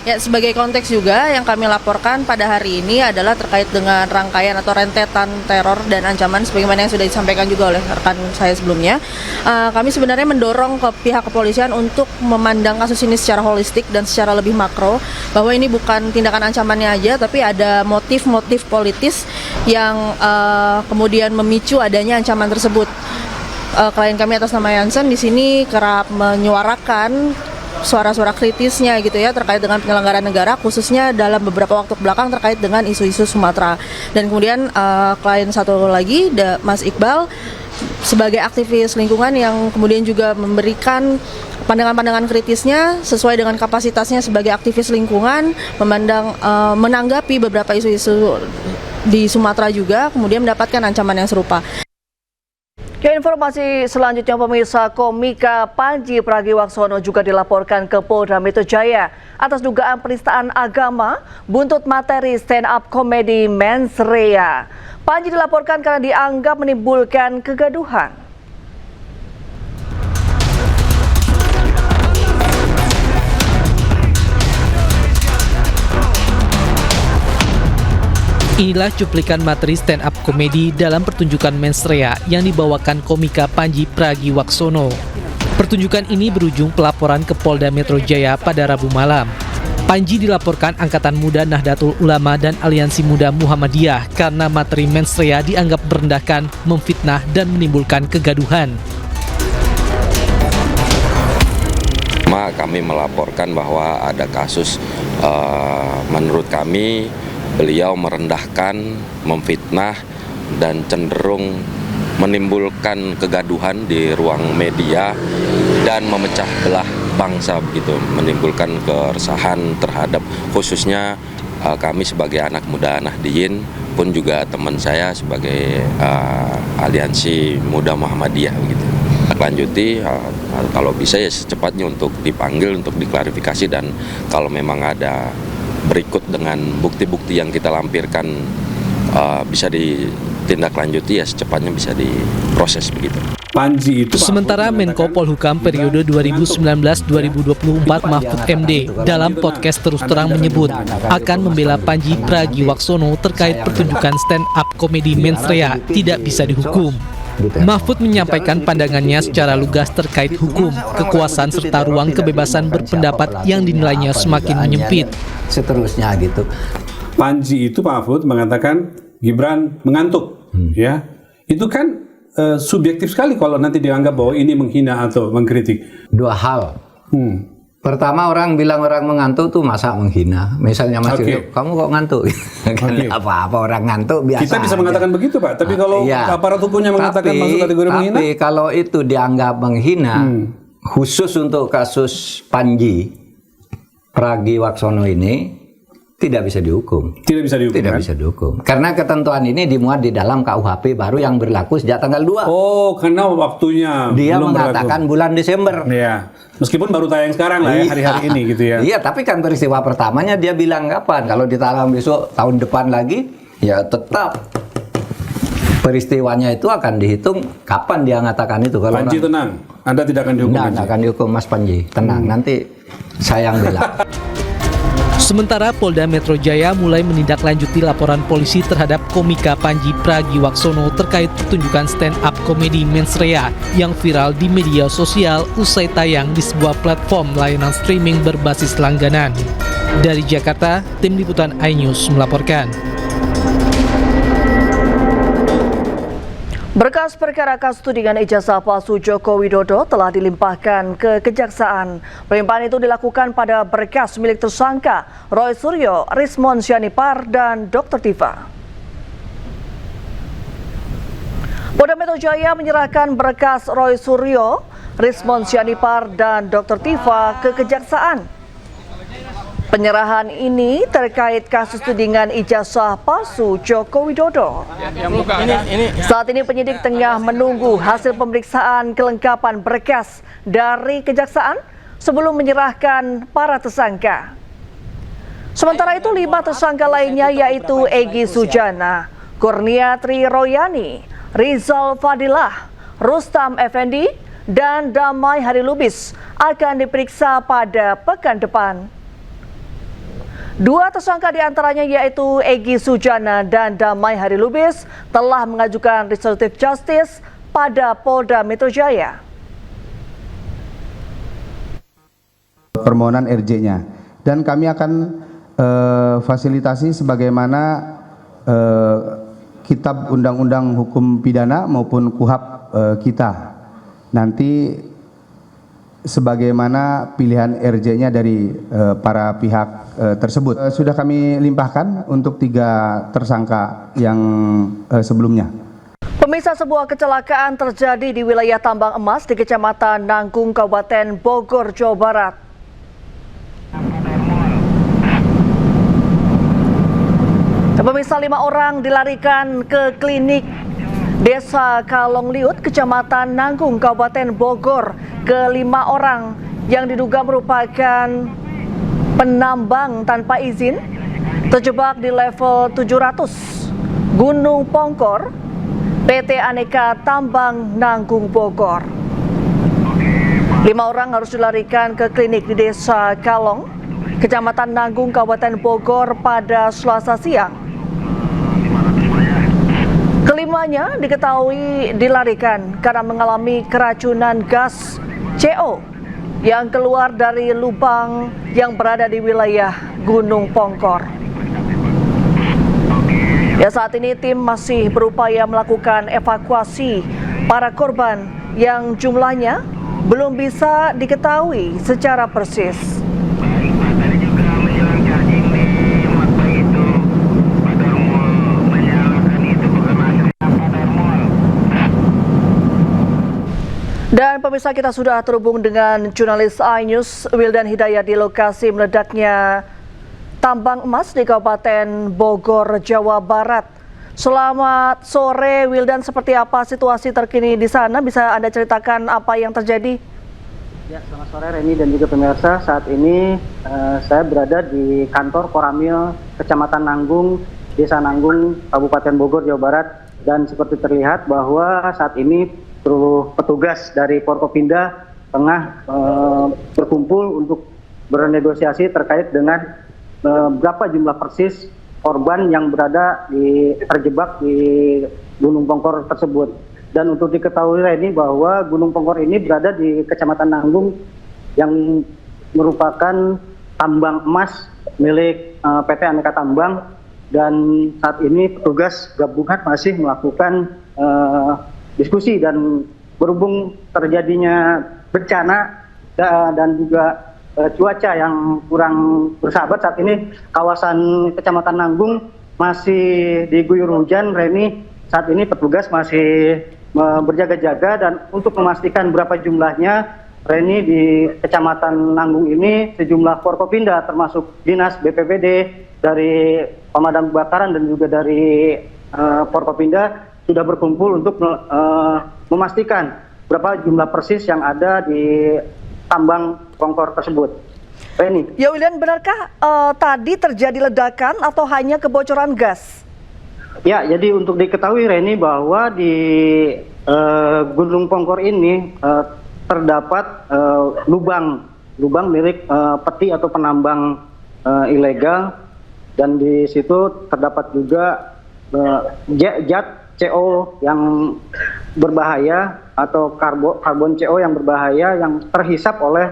Ya, sebagai konteks juga yang kami laporkan pada hari ini adalah terkait dengan rangkaian atau rentetan teror dan ancaman sebagaimana yang sudah disampaikan juga oleh rekan saya sebelumnya. Kami sebenarnya mendorong ke pihak kepolisian untuk memandang kasus ini secara holistik dan secara lebih makro, bahwa ini bukan tindakan ancamannya aja, tapi ada motif-motif politis yang kemudian memicu adanya ancaman tersebut. Klien kami atas nama Jansen di sini kerap menyuarakan suara-suara kritisnya gitu ya terkait dengan penyelenggaraan negara, khususnya dalam beberapa waktu belakang terkait dengan isu-isu Sumatera. Dan kemudian klien satu lagi, Mas Iqbal, sebagai aktivis lingkungan yang kemudian juga memberikan pandangan-pandangan kritisnya sesuai dengan kapasitasnya sebagai aktivis lingkungan, menanggapi beberapa isu-isu di Sumatera juga, kemudian mendapatkan ancaman yang serupa. Informasi selanjutnya, pemirsa, komika Panji Pragiwaksono juga dilaporkan ke Polda Metro Jaya atas dugaan penistaan agama buntut materi stand-up komedi Mensrea. Panji dilaporkan karena dianggap menimbulkan kegaduhan. Inilah cuplikan materi stand-up komedi dalam pertunjukan Mensrea yang dibawakan komika Panji Pragiwaksono. Pertunjukan ini berujung pelaporan ke Polda Metro Jaya pada Rabu malam. Panji dilaporkan Angkatan Muda Nahdlatul Ulama dan Aliansi Muda Muhammadiyah karena materi Mensrea dianggap merendahkan, memfitnah, dan menimbulkan kegaduhan. Kami melaporkan bahwa ada kasus menurut kami beliau merendahkan, memfitnah, dan cenderung menimbulkan kegaduhan di ruang media dan memecah belah bangsa begitu, menimbulkan keresahan terhadap khususnya kami sebagai anak muda Nahdliyin, pun juga teman saya sebagai Aliansi Muda Muhammadiyah begitu. Lanjuti kalau bisa ya secepatnya untuk dipanggil, untuk diklarifikasi, dan kalau memang ada berikut dengan bukti-bukti yang kita lampirkan bisa ditindaklanjuti, ya secepatnya bisa diproses begitu. Panji itu sementara Menko Polhukam periode 2019-2024 Mahfud MD dalam podcast Terus Terang menyebut akan membela Panji Pragiwaksono terkait pertunjukan stand-up komedi Mensrea tidak bisa dihukum. Mahfud menyampaikan pandangannya secara lugas terkait hukum, kekuasaan serta ruang kebebasan berpendapat yang dinilainya semakin menyempit. Seterusnya gitu. Panji itu Pak Mahfud mengatakan Gibran mengantuk, ya. Itu kan subjektif sekali kalau nanti dianggap bahwa ini menghina atau mengkritik. Dua hal. Pertama orang bilang orang mengantuk tuh masa menghina. Misalnya Mas Yusuf, kamu kok ngantuk? Kan apa-apa orang ngantuk biasa. Kita bisa mengatakan begitu Pak, tapi kalau aparat hukumnya mengatakan masuk kategori menghina? Tapi kalau itu dianggap menghina, khusus untuk kasus Panji Pragiwaksono ini, tidak bisa dihukum. Tidak bisa dihukum. Tidak bisa dihukum. Karena ketentuan ini dimuat di dalam KUHP baru yang berlaku sejak tanggal 2. Oh, karena waktunya dia belum mengatakan berlaku. Bulan Desember. Iya. Meskipun baru tayang sekarang lah ya, hari-hari ini gitu ya. Iya, tapi kan peristiwa pertamanya dia bilang kapan? Kalau ditayang besok tahun depan lagi, ya tetap peristiwanya itu akan dihitung kapan dia mengatakan itu. Kalau Panji tenang, Anda tidak akan dihukum. Tidak akan dihukum Mas Panji, tenang. Nanti saya yang bela. Sementara Polda Metro Jaya mulai menindaklanjuti laporan polisi terhadap komika Panji Pragiwaksono terkait pertunjukan stand-up komedi Mens Rea yang viral di media sosial usai tayang di sebuah platform layanan streaming berbasis langganan. Dari Jakarta, Tim Liputan iNews melaporkan. Berkas perkara kasus tudingan ijazah palsu Joko Widodo telah dilimpahkan ke Kejaksaan. Pelimpahan itu dilakukan pada berkas milik tersangka Roy Suryo, Rismon Sianipar, dan Dr. Tifa. Polda Metro Jaya menyerahkan berkas Roy Suryo, Rismon Sianipar, dan Dr. Tifa ke Kejaksaan. Penyerahan ini terkait kasus tudingan ijazah palsu Joko Widodo. Saat ini penyidik tengah menunggu hasil pemeriksaan kelengkapan berkas dari Kejaksaan sebelum menyerahkan para tersangka. Sementara itu 5 tersangka lainnya yaitu Egy Sujana, Kurniatri Royani, Rizal Fadilah, Rustam Effendi, dan Damai Harilubis akan diperiksa pada pekan depan. 2 tersangka diantaranya yaitu Egy Sujana dan Damai Harilubis telah mengajukan restoratif justice pada Polda Metro Jaya. Permohonan RJ-nya dan kami akan fasilitasi sebagaimana Kitab Undang-Undang Hukum Pidana maupun KUHP kita nanti sebagaimana pilihan RJ-nya dari para pihak tersebut. Sudah kami limpahkan untuk 3 tersangka yang sebelumnya. Pemirsa, sebuah kecelakaan terjadi di wilayah Tambang Emas di Kecamatan Nanggung, Kabupaten Bogor, Jawa Barat. Pemirsa, 5 orang dilarikan ke klinik Desa Kalongliut, Kecamatan Nanggung, Kabupaten Bogor. Ke-5 orang yang diduga merupakan penambang tanpa izin terjebak di level 700 Gunung Pongkor, PT Aneka Tambang Nanggung, Bogor. 5 orang harus dilarikan ke klinik di Desa Kalong, Kecamatan Nanggung, Kabupaten Bogor pada Selasa siang. Kelimanya diketahui dilarikan karena mengalami keracunan gas CO yang keluar dari lubang yang berada di wilayah Gunung Pongkor. Ya, saat ini tim masih berupaya melakukan evakuasi para korban yang jumlahnya belum bisa diketahui secara persis. Dan pemirsa, kita sudah terhubung dengan jurnalis iNews Wildan Hidayat di lokasi meledaknya tambang emas di Kabupaten Bogor, Jawa Barat. Selamat sore Wildan, seperti apa situasi terkini di sana? Bisa Anda ceritakan apa yang terjadi? Ya, selamat sore Reni dan juga pemirsa. Saat ini saya berada di kantor Koramil Kecamatan Nanggung, Desa Nanggung, Kabupaten Bogor, Jawa Barat. Dan seperti terlihat bahwa saat ini seluruh petugas dari Forkopimda tengah berkumpul untuk bernegosiasi terkait dengan berapa jumlah persis korban yang terjebak di Gunung Pongkor tersebut. Dan untuk diketahui ini bahwa Gunung Pongkor ini berada di Kecamatan Nanggung yang merupakan tambang emas milik PT Aneka Tambang, dan saat ini petugas gabungan masih melakukan diskusi, dan berhubung terjadinya bencana dan juga cuaca yang kurang bersahabat saat ini kawasan Kecamatan Nanggung masih diguyur hujan. Reni, saat ini petugas masih berjaga-jaga dan untuk memastikan berapa jumlahnya, Reni, di Kecamatan Nanggung ini sejumlah Forkopimda termasuk Dinas BPBD dari pemadam kebakaran dan juga dari Forkopimda sudah berkumpul untuk memastikan berapa jumlah persis yang ada di tambang Pongkor tersebut. Reni. Ya Wildan, benarkah tadi terjadi ledakan atau hanya kebocoran gas? Ya, jadi untuk diketahui Reni bahwa di Gunung Pongkor ini terdapat lubang milik peti atau penambang ilegal, dan di situ terdapat juga zat CO yang berbahaya atau karbon CO yang berbahaya yang terhisap oleh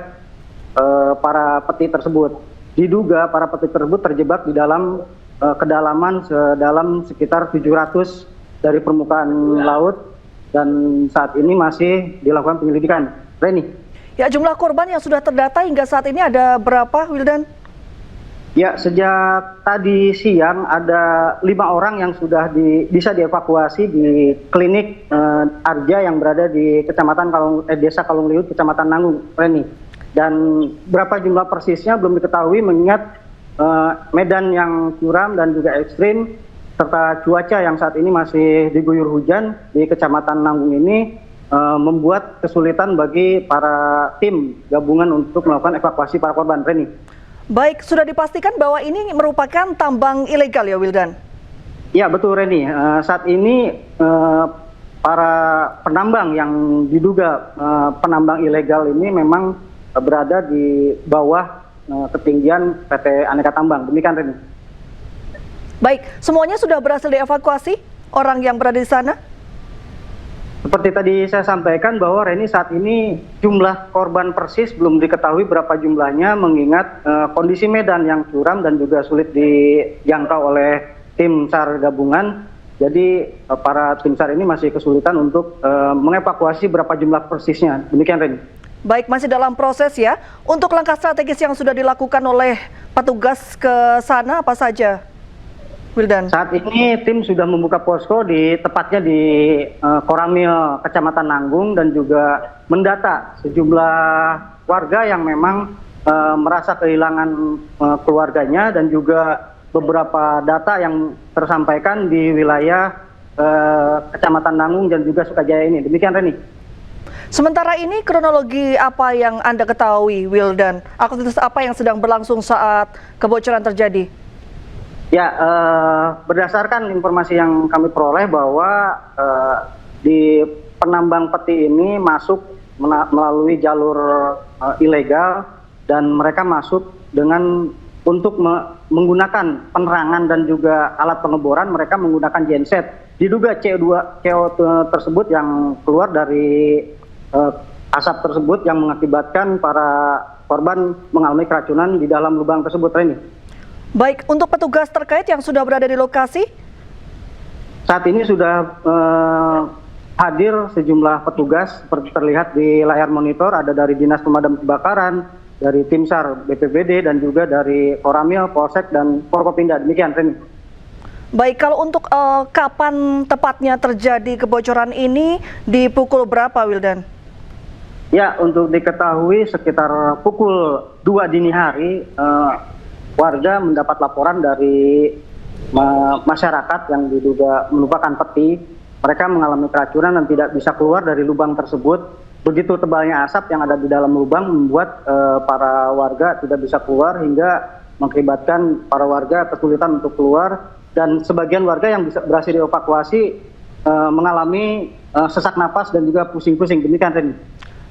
para peti tersebut. Diduga para peti tersebut terjebak di dalam kedalaman sedalam sekitar 700 dari permukaan laut, dan saat ini masih dilakukan penyelidikan. Reni. Ya, jumlah korban yang sudah terdata hingga saat ini ada berapa, Wildan? Ya, sejak tadi siang ada 5 orang yang sudah bisa dievakuasi di klinik Arja yang berada di Desa Kalungliut, Kecamatan Nanggung, Reni. Dan berapa jumlah persisnya belum diketahui mengingat medan yang curam dan juga ekstrim serta cuaca yang saat ini masih diguyur hujan di Kecamatan Nanggung ini membuat kesulitan bagi para tim gabungan untuk melakukan evakuasi para korban. Reni. Baik, sudah dipastikan bahwa ini merupakan tambang ilegal ya, Wildan? Ya, betul Reni. Saat ini para penambang yang diduga penambang ilegal ini memang berada di bawah ketinggian PT Aneka Tambang. Demikian, Reni. Baik, semuanya sudah berhasil dievakuasi orang yang berada di sana? Seperti tadi saya sampaikan bahwa Reni, saat ini jumlah korban persis belum diketahui berapa jumlahnya mengingat kondisi medan yang curam dan juga sulit dijangkau oleh tim SAR gabungan. Jadi para tim SAR ini masih kesulitan untuk mengevakuasi berapa jumlah persisnya. Demikian, Reni. Baik, masih dalam proses ya. Untuk langkah strategis yang sudah dilakukan oleh petugas ke sana apa saja, Wildan? Saat ini tim sudah membuka posko tepatnya di Koramil Kecamatan Nanggung dan juga mendata sejumlah warga yang memang merasa kehilangan keluarganya dan juga beberapa data yang tersampaikan di wilayah Kecamatan Nanggung dan juga Sukajaya ini. Demikian, Reni. Sementara ini kronologi apa yang Anda ketahui, Wildan? Aktivitas apa yang sedang berlangsung saat kebocoran terjadi? Ya, berdasarkan informasi yang kami peroleh bahwa di penambang peti ini masuk melalui jalur ilegal dan mereka masuk untuk menggunakan penerangan dan juga alat pengeboran, mereka menggunakan genset. Diduga CO tersebut yang keluar dari asap tersebut yang mengakibatkan para korban mengalami keracunan di dalam lubang tersebut, Reni. Baik, untuk petugas terkait yang sudah berada di lokasi? Saat ini sudah hadir sejumlah petugas seperti terlihat di layar monitor, ada dari Dinas Pemadam Kebakaran, dari tim SAR BPBD dan juga dari Koramil, Polsek dan Forkopimda. Demikian, Reni. Baik, kalau untuk kapan tepatnya terjadi kebocoran ini, di pukul berapa, Wildan? Ya, untuk diketahui sekitar pukul 2 dini hari, warga mendapat laporan dari masyarakat yang diduga merupakan peti. Mereka mengalami keracunan dan tidak bisa keluar dari lubang tersebut. Begitu tebalnya asap yang ada di dalam lubang membuat para warga tidak bisa keluar hingga mengakibatkan para warga kesulitan untuk keluar, dan sebagian warga yang berhasil dievakuasi mengalami sesak napas dan juga pusing-pusing. Demikian, Reni.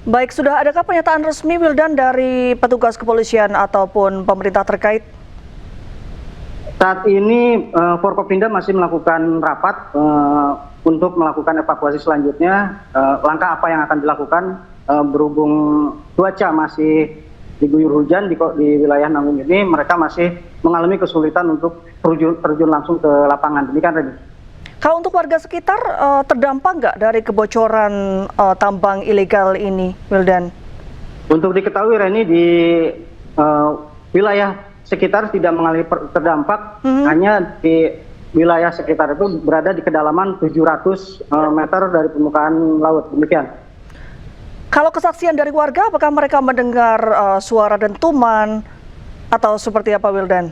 Baik, sudah adakah pernyataan resmi, Wildan, dari petugas kepolisian ataupun pemerintah terkait? Saat ini Forkopimda masih melakukan rapat untuk melakukan evakuasi selanjutnya. Langkah apa yang akan dilakukan berhubung cuaca masih diguyur hujan di wilayah Nanggung ini, mereka masih mengalami kesulitan untuk terjun langsung ke lapangan. Demikian, Reni. Kalau untuk warga sekitar terdampak nggak dari kebocoran tambang ilegal ini, Wildan? Untuk diketahui, Reni, di wilayah sekitar tidak mengalami terdampak, hanya di wilayah sekitar itu berada di kedalaman 700 meter dari permukaan laut. Demikian. Kalau kesaksian dari warga, apakah mereka mendengar suara dentuman atau seperti apa, Wildan?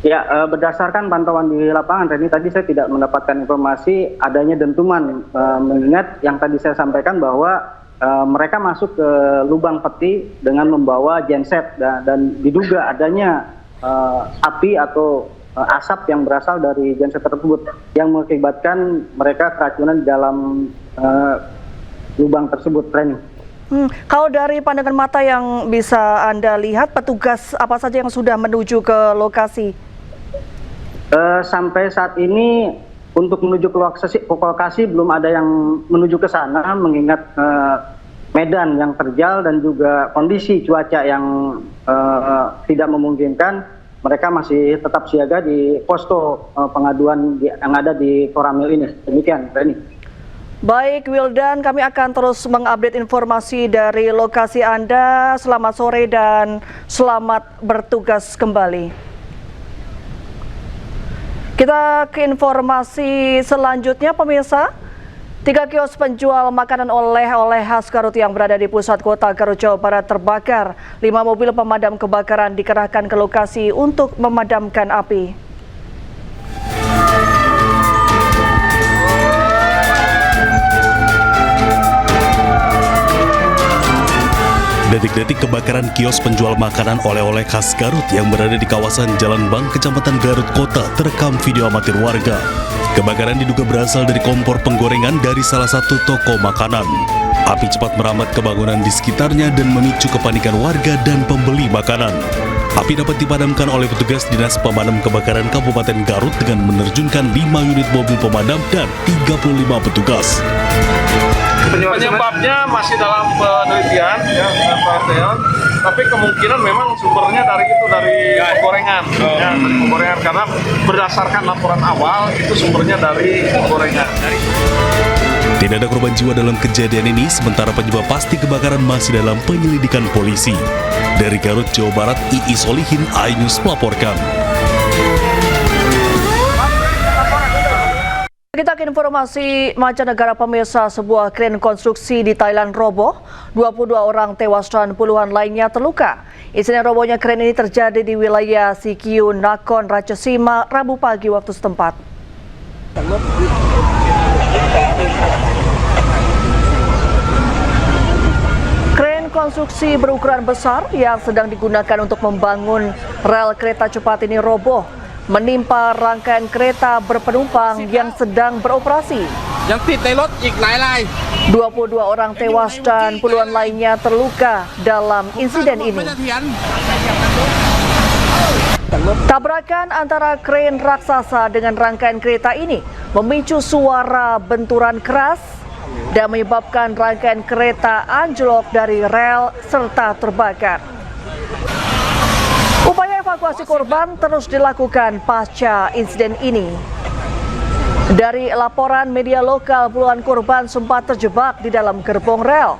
Ya, berdasarkan pantauan di lapangan, Reni, tadi saya tidak mendapatkan informasi adanya dentuman, mengingat yang tadi saya sampaikan bahwa mereka masuk ke lubang peti dengan membawa genset dan diduga adanya api atau asap yang berasal dari genset tersebut yang mengakibatkan mereka keracunan di dalam lubang tersebut, Reni. Kalau dari pandangan mata yang bisa Anda lihat, petugas apa saja yang sudah menuju ke lokasi? Sampai saat ini untuk menuju ke lokasi belum ada yang menuju ke sana, mengingat medan yang terjal dan juga kondisi cuaca yang tidak memungkinkan. Mereka masih tetap siaga di posko pengaduan yang ada di Koramil ini. Demikian, Reni. Baik, Wildan, kami akan terus mengupdate informasi dari lokasi Anda. Selamat sore dan selamat bertugas kembali. Kita ke informasi selanjutnya, pemirsa. 3 kios penjual makanan oleh-oleh khas Garut yang berada di pusat kota Garut, Jawa Barat terbakar. 5 mobil pemadam kebakaran dikerahkan ke lokasi untuk memadamkan api. Detik-detik kebakaran kios penjual makanan oleh-oleh khas Garut yang berada di kawasan Jalan Bank, Kecamatan Garut Kota terekam video amatir warga. Kebakaran diduga berasal dari kompor penggorengan dari salah satu toko makanan. Api cepat merambat ke bangunan di sekitarnya dan memicu kepanikan warga dan pembeli makanan. Api dapat dipadamkan oleh petugas Dinas Pemadam Kebakaran Kabupaten Garut dengan menerjunkan 5 unit mobil pemadam dan 35 petugas. Penyebabnya masih dalam penelitian, ya, tapi kemungkinan memang sumbernya dari penggorengan, ya, dari penggorengan, karena berdasarkan laporan awal itu sumbernya dari penggorengan. Tidak ada korban jiwa dalam kejadian ini, sementara penyebab pasti kebakaran masih dalam penyelidikan polisi. Dari Garut, Jawa Barat, Iis Solihin, iNews melaporkan. Kita ke informasi mancanegara, pemirsa. Sebuah kren konstruksi di Thailand roboh, 22 orang tewas dan puluhan lainnya terluka. Insiden robohnya kren ini terjadi di wilayah Sikiu, Nakhon Ratchasima, Rabu pagi waktu setempat. Kren konstruksi berukuran besar yang sedang digunakan untuk membangun rel kereta cepat ini roboh, menimpa rangkaian kereta berpenumpang yang sedang beroperasi. 22 orang tewas dan puluhan lainnya terluka dalam insiden ini. Tabrakan antara kren raksasa dengan rangkaian kereta ini memicu suara benturan keras dan menyebabkan rangkaian kereta anjlok dari rel serta terbakar. Upaya evakuasi korban terus dilakukan pasca insiden ini. Dari laporan media lokal, puluhan korban sempat terjebak di dalam gerbong rel.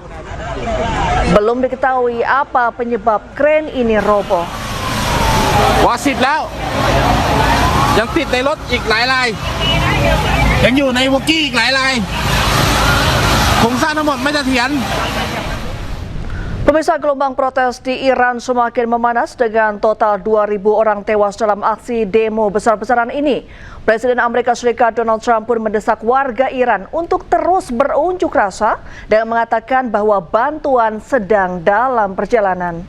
Belum diketahui apa penyebab kren ini roboh. 10 แล้วยังติดในรถอีกหลายรายยังอยู่ในวอกกี้อีกหลายรายโครงสร้างทั้งหมดไม่เสถียร Pemirsa, gelombang protes di Iran semakin memanas dengan total 2.000 orang tewas dalam aksi demo besar-besaran ini. Presiden Amerika Serikat Donald Trump pun mendesak warga Iran untuk terus berunjuk rasa dan mengatakan bahwa bantuan sedang dalam perjalanan.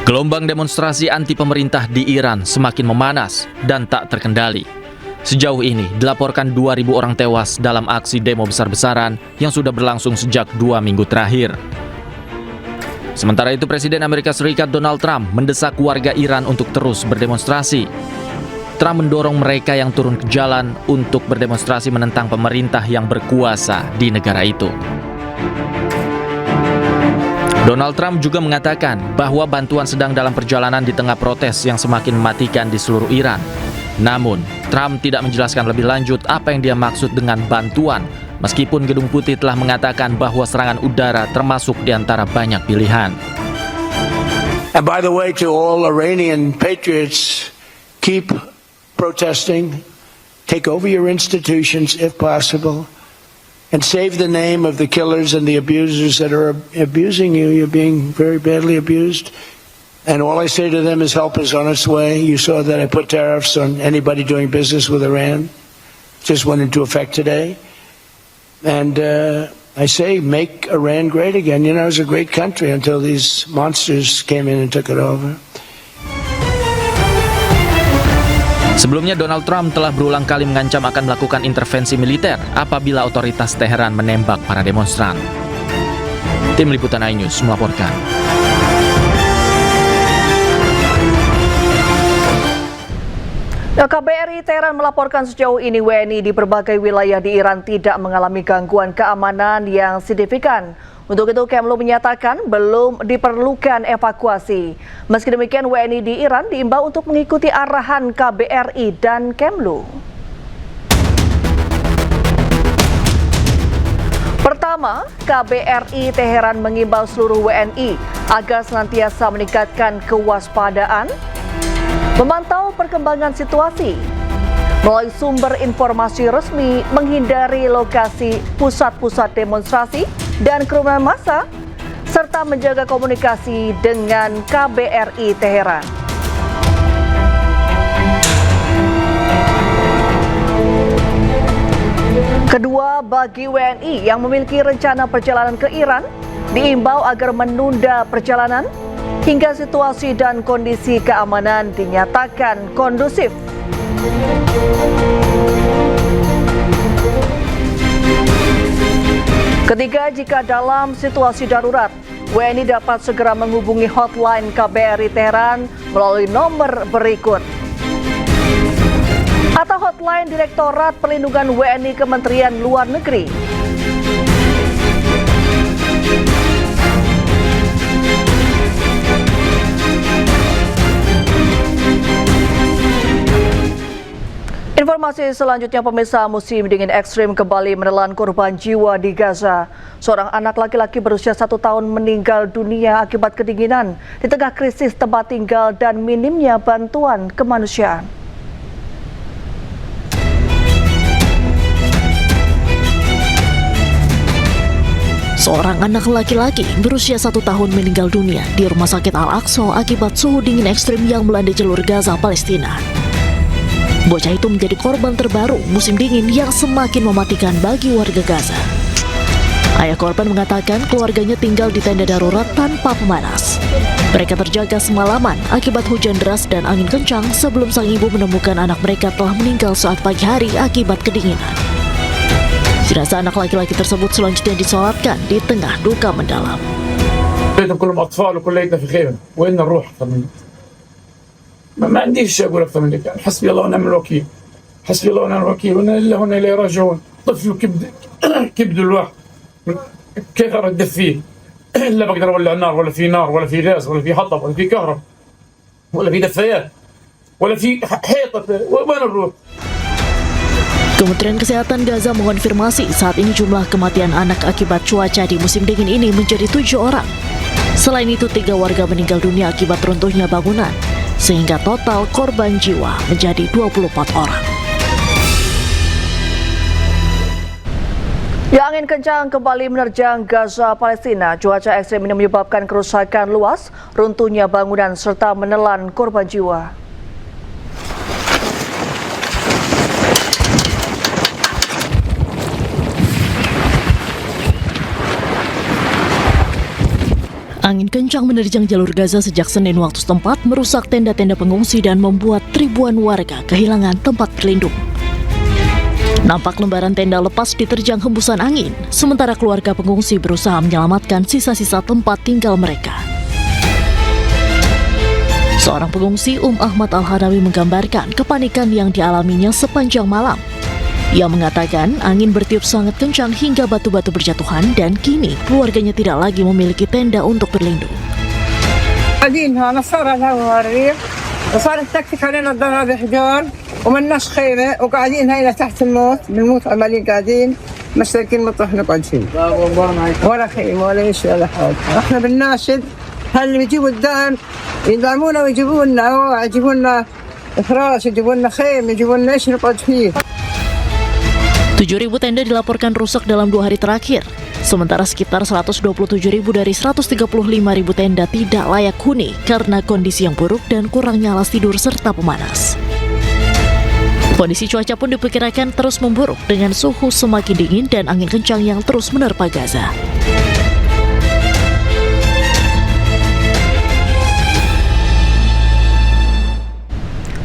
Gelombang demonstrasi anti pemerintah di Iran semakin memanas dan tak terkendali. Sejauh ini dilaporkan 2.000 orang tewas dalam aksi demo besar-besaran yang sudah berlangsung sejak 2 minggu terakhir. Sementara itu, Presiden Amerika Serikat Donald Trump mendesak warga Iran untuk terus berdemonstrasi. Trump mendorong mereka yang turun ke jalan untuk berdemonstrasi menentang pemerintah yang berkuasa di negara itu. Donald Trump juga mengatakan bahwa bantuan sedang dalam perjalanan di tengah protes yang semakin mematikan di seluruh Iran. Namun, Trump tidak menjelaskan lebih lanjut apa yang dia maksud dengan bantuan, meskipun Gedung Putih telah mengatakan bahwa serangan udara termasuk di antara banyak pilihan. And by the way, to all Iranian patriots, keep protesting, take over your institutions if possible, and save the name of the killers and the abusers that are abusing you. You're being very badly abused. And all I say to them is help is on its way. You saw that I put tariffs on anybody doing business with Iran. Just went into effect today. And I say make Iran great again. You know, it was a great country until these monsters came in and took it over. Sebelumnya Donald Trump telah berulang kali mengancam akan melakukan intervensi militer apabila otoritas Teheran menembak para demonstran. Tim Liputan iNews melaporkan. KBRI Teheran melaporkan sejauh ini WNI di berbagai wilayah di Iran tidak mengalami gangguan keamanan yang signifikan. Untuk itu Kemlu menyatakan belum diperlukan evakuasi. Meski demikian WNI di Iran diimbau untuk mengikuti arahan KBRI dan Kemlu. Pertama, KBRI Teheran mengimbau seluruh WNI agar senantiasa meningkatkan kewaspadaan, memantau perkembangan situasi, melalui sumber informasi resmi, menghindari lokasi pusat-pusat demonstrasi dan kerumunan massa, serta menjaga komunikasi dengan KBRI Teheran. Kedua, bagi WNI yang memiliki rencana perjalanan ke Iran, diimbau agar menunda perjalanan hingga situasi dan kondisi keamanan dinyatakan kondusif. Ketiga, jika dalam situasi darurat, WNI dapat segera menghubungi hotline KBRI Teheran melalui nomor berikut. Atau hotline Direktorat Perlindungan WNI Kementerian Luar Negeri. Informasi selanjutnya, pemirsa, musim dingin ekstrim kembali menelan korban jiwa di Gaza. Seorang anak laki-laki berusia 1 tahun meninggal dunia akibat kedinginan di tengah krisis tempat tinggal dan minimnya bantuan kemanusiaan. Seorang anak laki-laki berusia 1 tahun meninggal dunia di Rumah Sakit Al-Aqsa akibat suhu dingin ekstrim yang melanda jalur Gaza, Palestina. Bocah itu menjadi korban terbaru musim dingin yang semakin mematikan bagi warga Gaza. Ayah korban mengatakan keluarganya tinggal di tenda darurat tanpa pemanas. Mereka terjaga semalaman akibat hujan deras dan angin kencang sebelum sang ibu menemukan anak mereka telah meninggal saat pagi hari akibat kedinginan. Jenazah anak laki-laki tersebut selanjutnya disolatkan di tengah duka mendalam. ما عنديش شيء اقول اكثر من ذلك. حسبي الله ونعم الوكيل. حسبي الله ونعم الوكيل وانا الا هنا اليه راجعون. طفل كبد الواحد كيف ارد فيه؟ لا بقدر اولع نار ولا في نار ولا في غاز ولا في حطب ولا في كهرباء ولا في دفايات ولا في حيطه. وين نروح؟ Kementerian Kesehatan Gaza mengonfirmasi saat ini jumlah kematian anak akibat cuaca di musim dingin ini menjadi 7 orang. Selain itu 3 warga meninggal dunia akibat runtuhnya bangunan, sehingga total korban jiwa menjadi 24 orang. Angin kencang kembali menerjang Gaza, Palestina. Cuaca ekstrem ini menyebabkan kerusakan luas, runtuhnya bangunan, serta menelan korban jiwa. Angin kencang menerjang jalur Gaza sejak Senin waktu setempat, merusak tenda-tenda pengungsi dan membuat ribuan warga kehilangan tempat berlindung. Nampak lembaran tenda lepas diterjang hembusan angin, sementara keluarga pengungsi berusaha menyelamatkan sisa-sisa tempat tinggal mereka. Seorang pengungsi, Ahmad Al-Hadawi, menggambarkan kepanikan yang dialaminya sepanjang malam. Ia mengatakan angin bertiup sangat kencang hingga batu-batu berjatuhan dan kini keluarganya tidak lagi memiliki tenda untuk berlindung. قاعدينها نصارى الهواء الريح وصارت تكتك علينا الضرب حجار ومناش خيمة وقاعدين هنا تحت الموت بنموت عمالين قاعدين مشتركين مطرح نقعد فيه ولا خيمة ولا شيء ولا حاجة. احنا بنناشد هل بيجيبوا الدعم يدعمونا ويجيبوا لنا يجيبوا لنا فراش يجيبوا لنا خيم يجيبوا لنا ايش نقعد فيه. 7.000 tenda dilaporkan rusak dalam 2 hari terakhir. Sementara sekitar 127.000 dari 135.000 tenda tidak layak huni karena kondisi yang buruk dan kurangnya alas tidur serta pemanas. Kondisi cuaca pun diperkirakan terus memburuk dengan suhu semakin dingin dan angin kencang yang terus menerpa Gaza.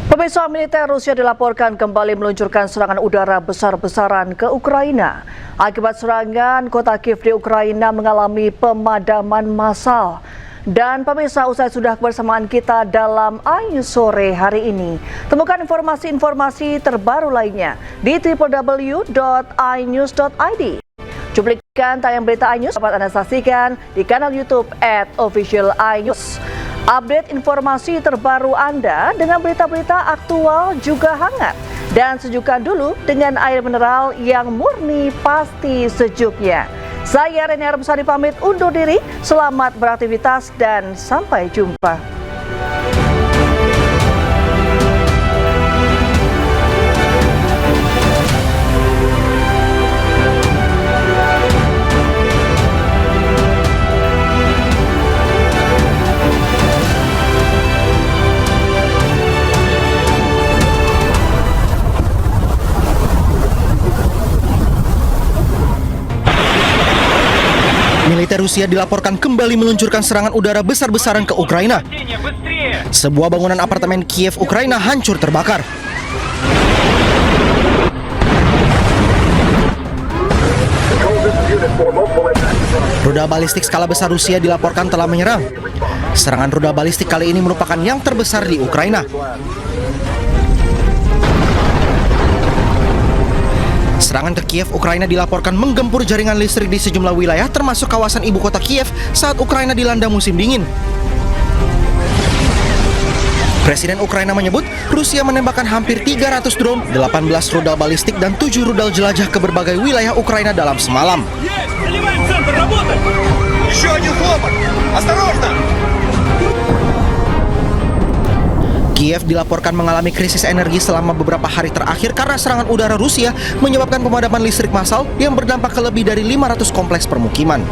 Pemirsa, militer Rusia dilaporkan kembali meluncurkan serangan udara besar-besaran ke Ukraina. Akibat serangan, kota Kiev di Ukraina mengalami pemadaman massal. Dan pemirsa, usai sudah kebersamaan kita dalam iNews sore hari ini. Temukan informasi-informasi terbaru lainnya di www.inews.id. Cuplikan tayang berita iNews dapat Anda saksikan di kanal YouTube @officialinews. Update informasi terbaru Anda dengan berita-berita aktual juga hangat. Dan sejukkan dulu dengan air mineral yang murni pasti sejuknya. Saya Reni Armsari pamit undur diri. Selamat beraktivitas dan sampai jumpa. Militer Rusia dilaporkan kembali meluncurkan serangan udara besar-besaran ke Ukraina. Sebuah bangunan apartemen Kiev, Ukraina hancur terbakar. Rudal balistik skala besar Rusia dilaporkan telah menyerang. Serangan rudal balistik kali ini merupakan yang terbesar di Ukraina. Serangan ke Kiev, Ukraina dilaporkan menggempur jaringan listrik di sejumlah wilayah termasuk kawasan ibu kota Kiev saat Ukraina dilanda musim dingin. Presiden Ukraina menyebut Rusia menembakkan hampir 300 drone, 18 rudal balistik dan 7 rudal jelajah ke berbagai wilayah Ukraina dalam semalam. Kiev dilaporkan mengalami krisis energi selama beberapa hari terakhir karena serangan udara Rusia menyebabkan pemadaman listrik massal yang berdampak ke lebih dari 500 kompleks permukiman.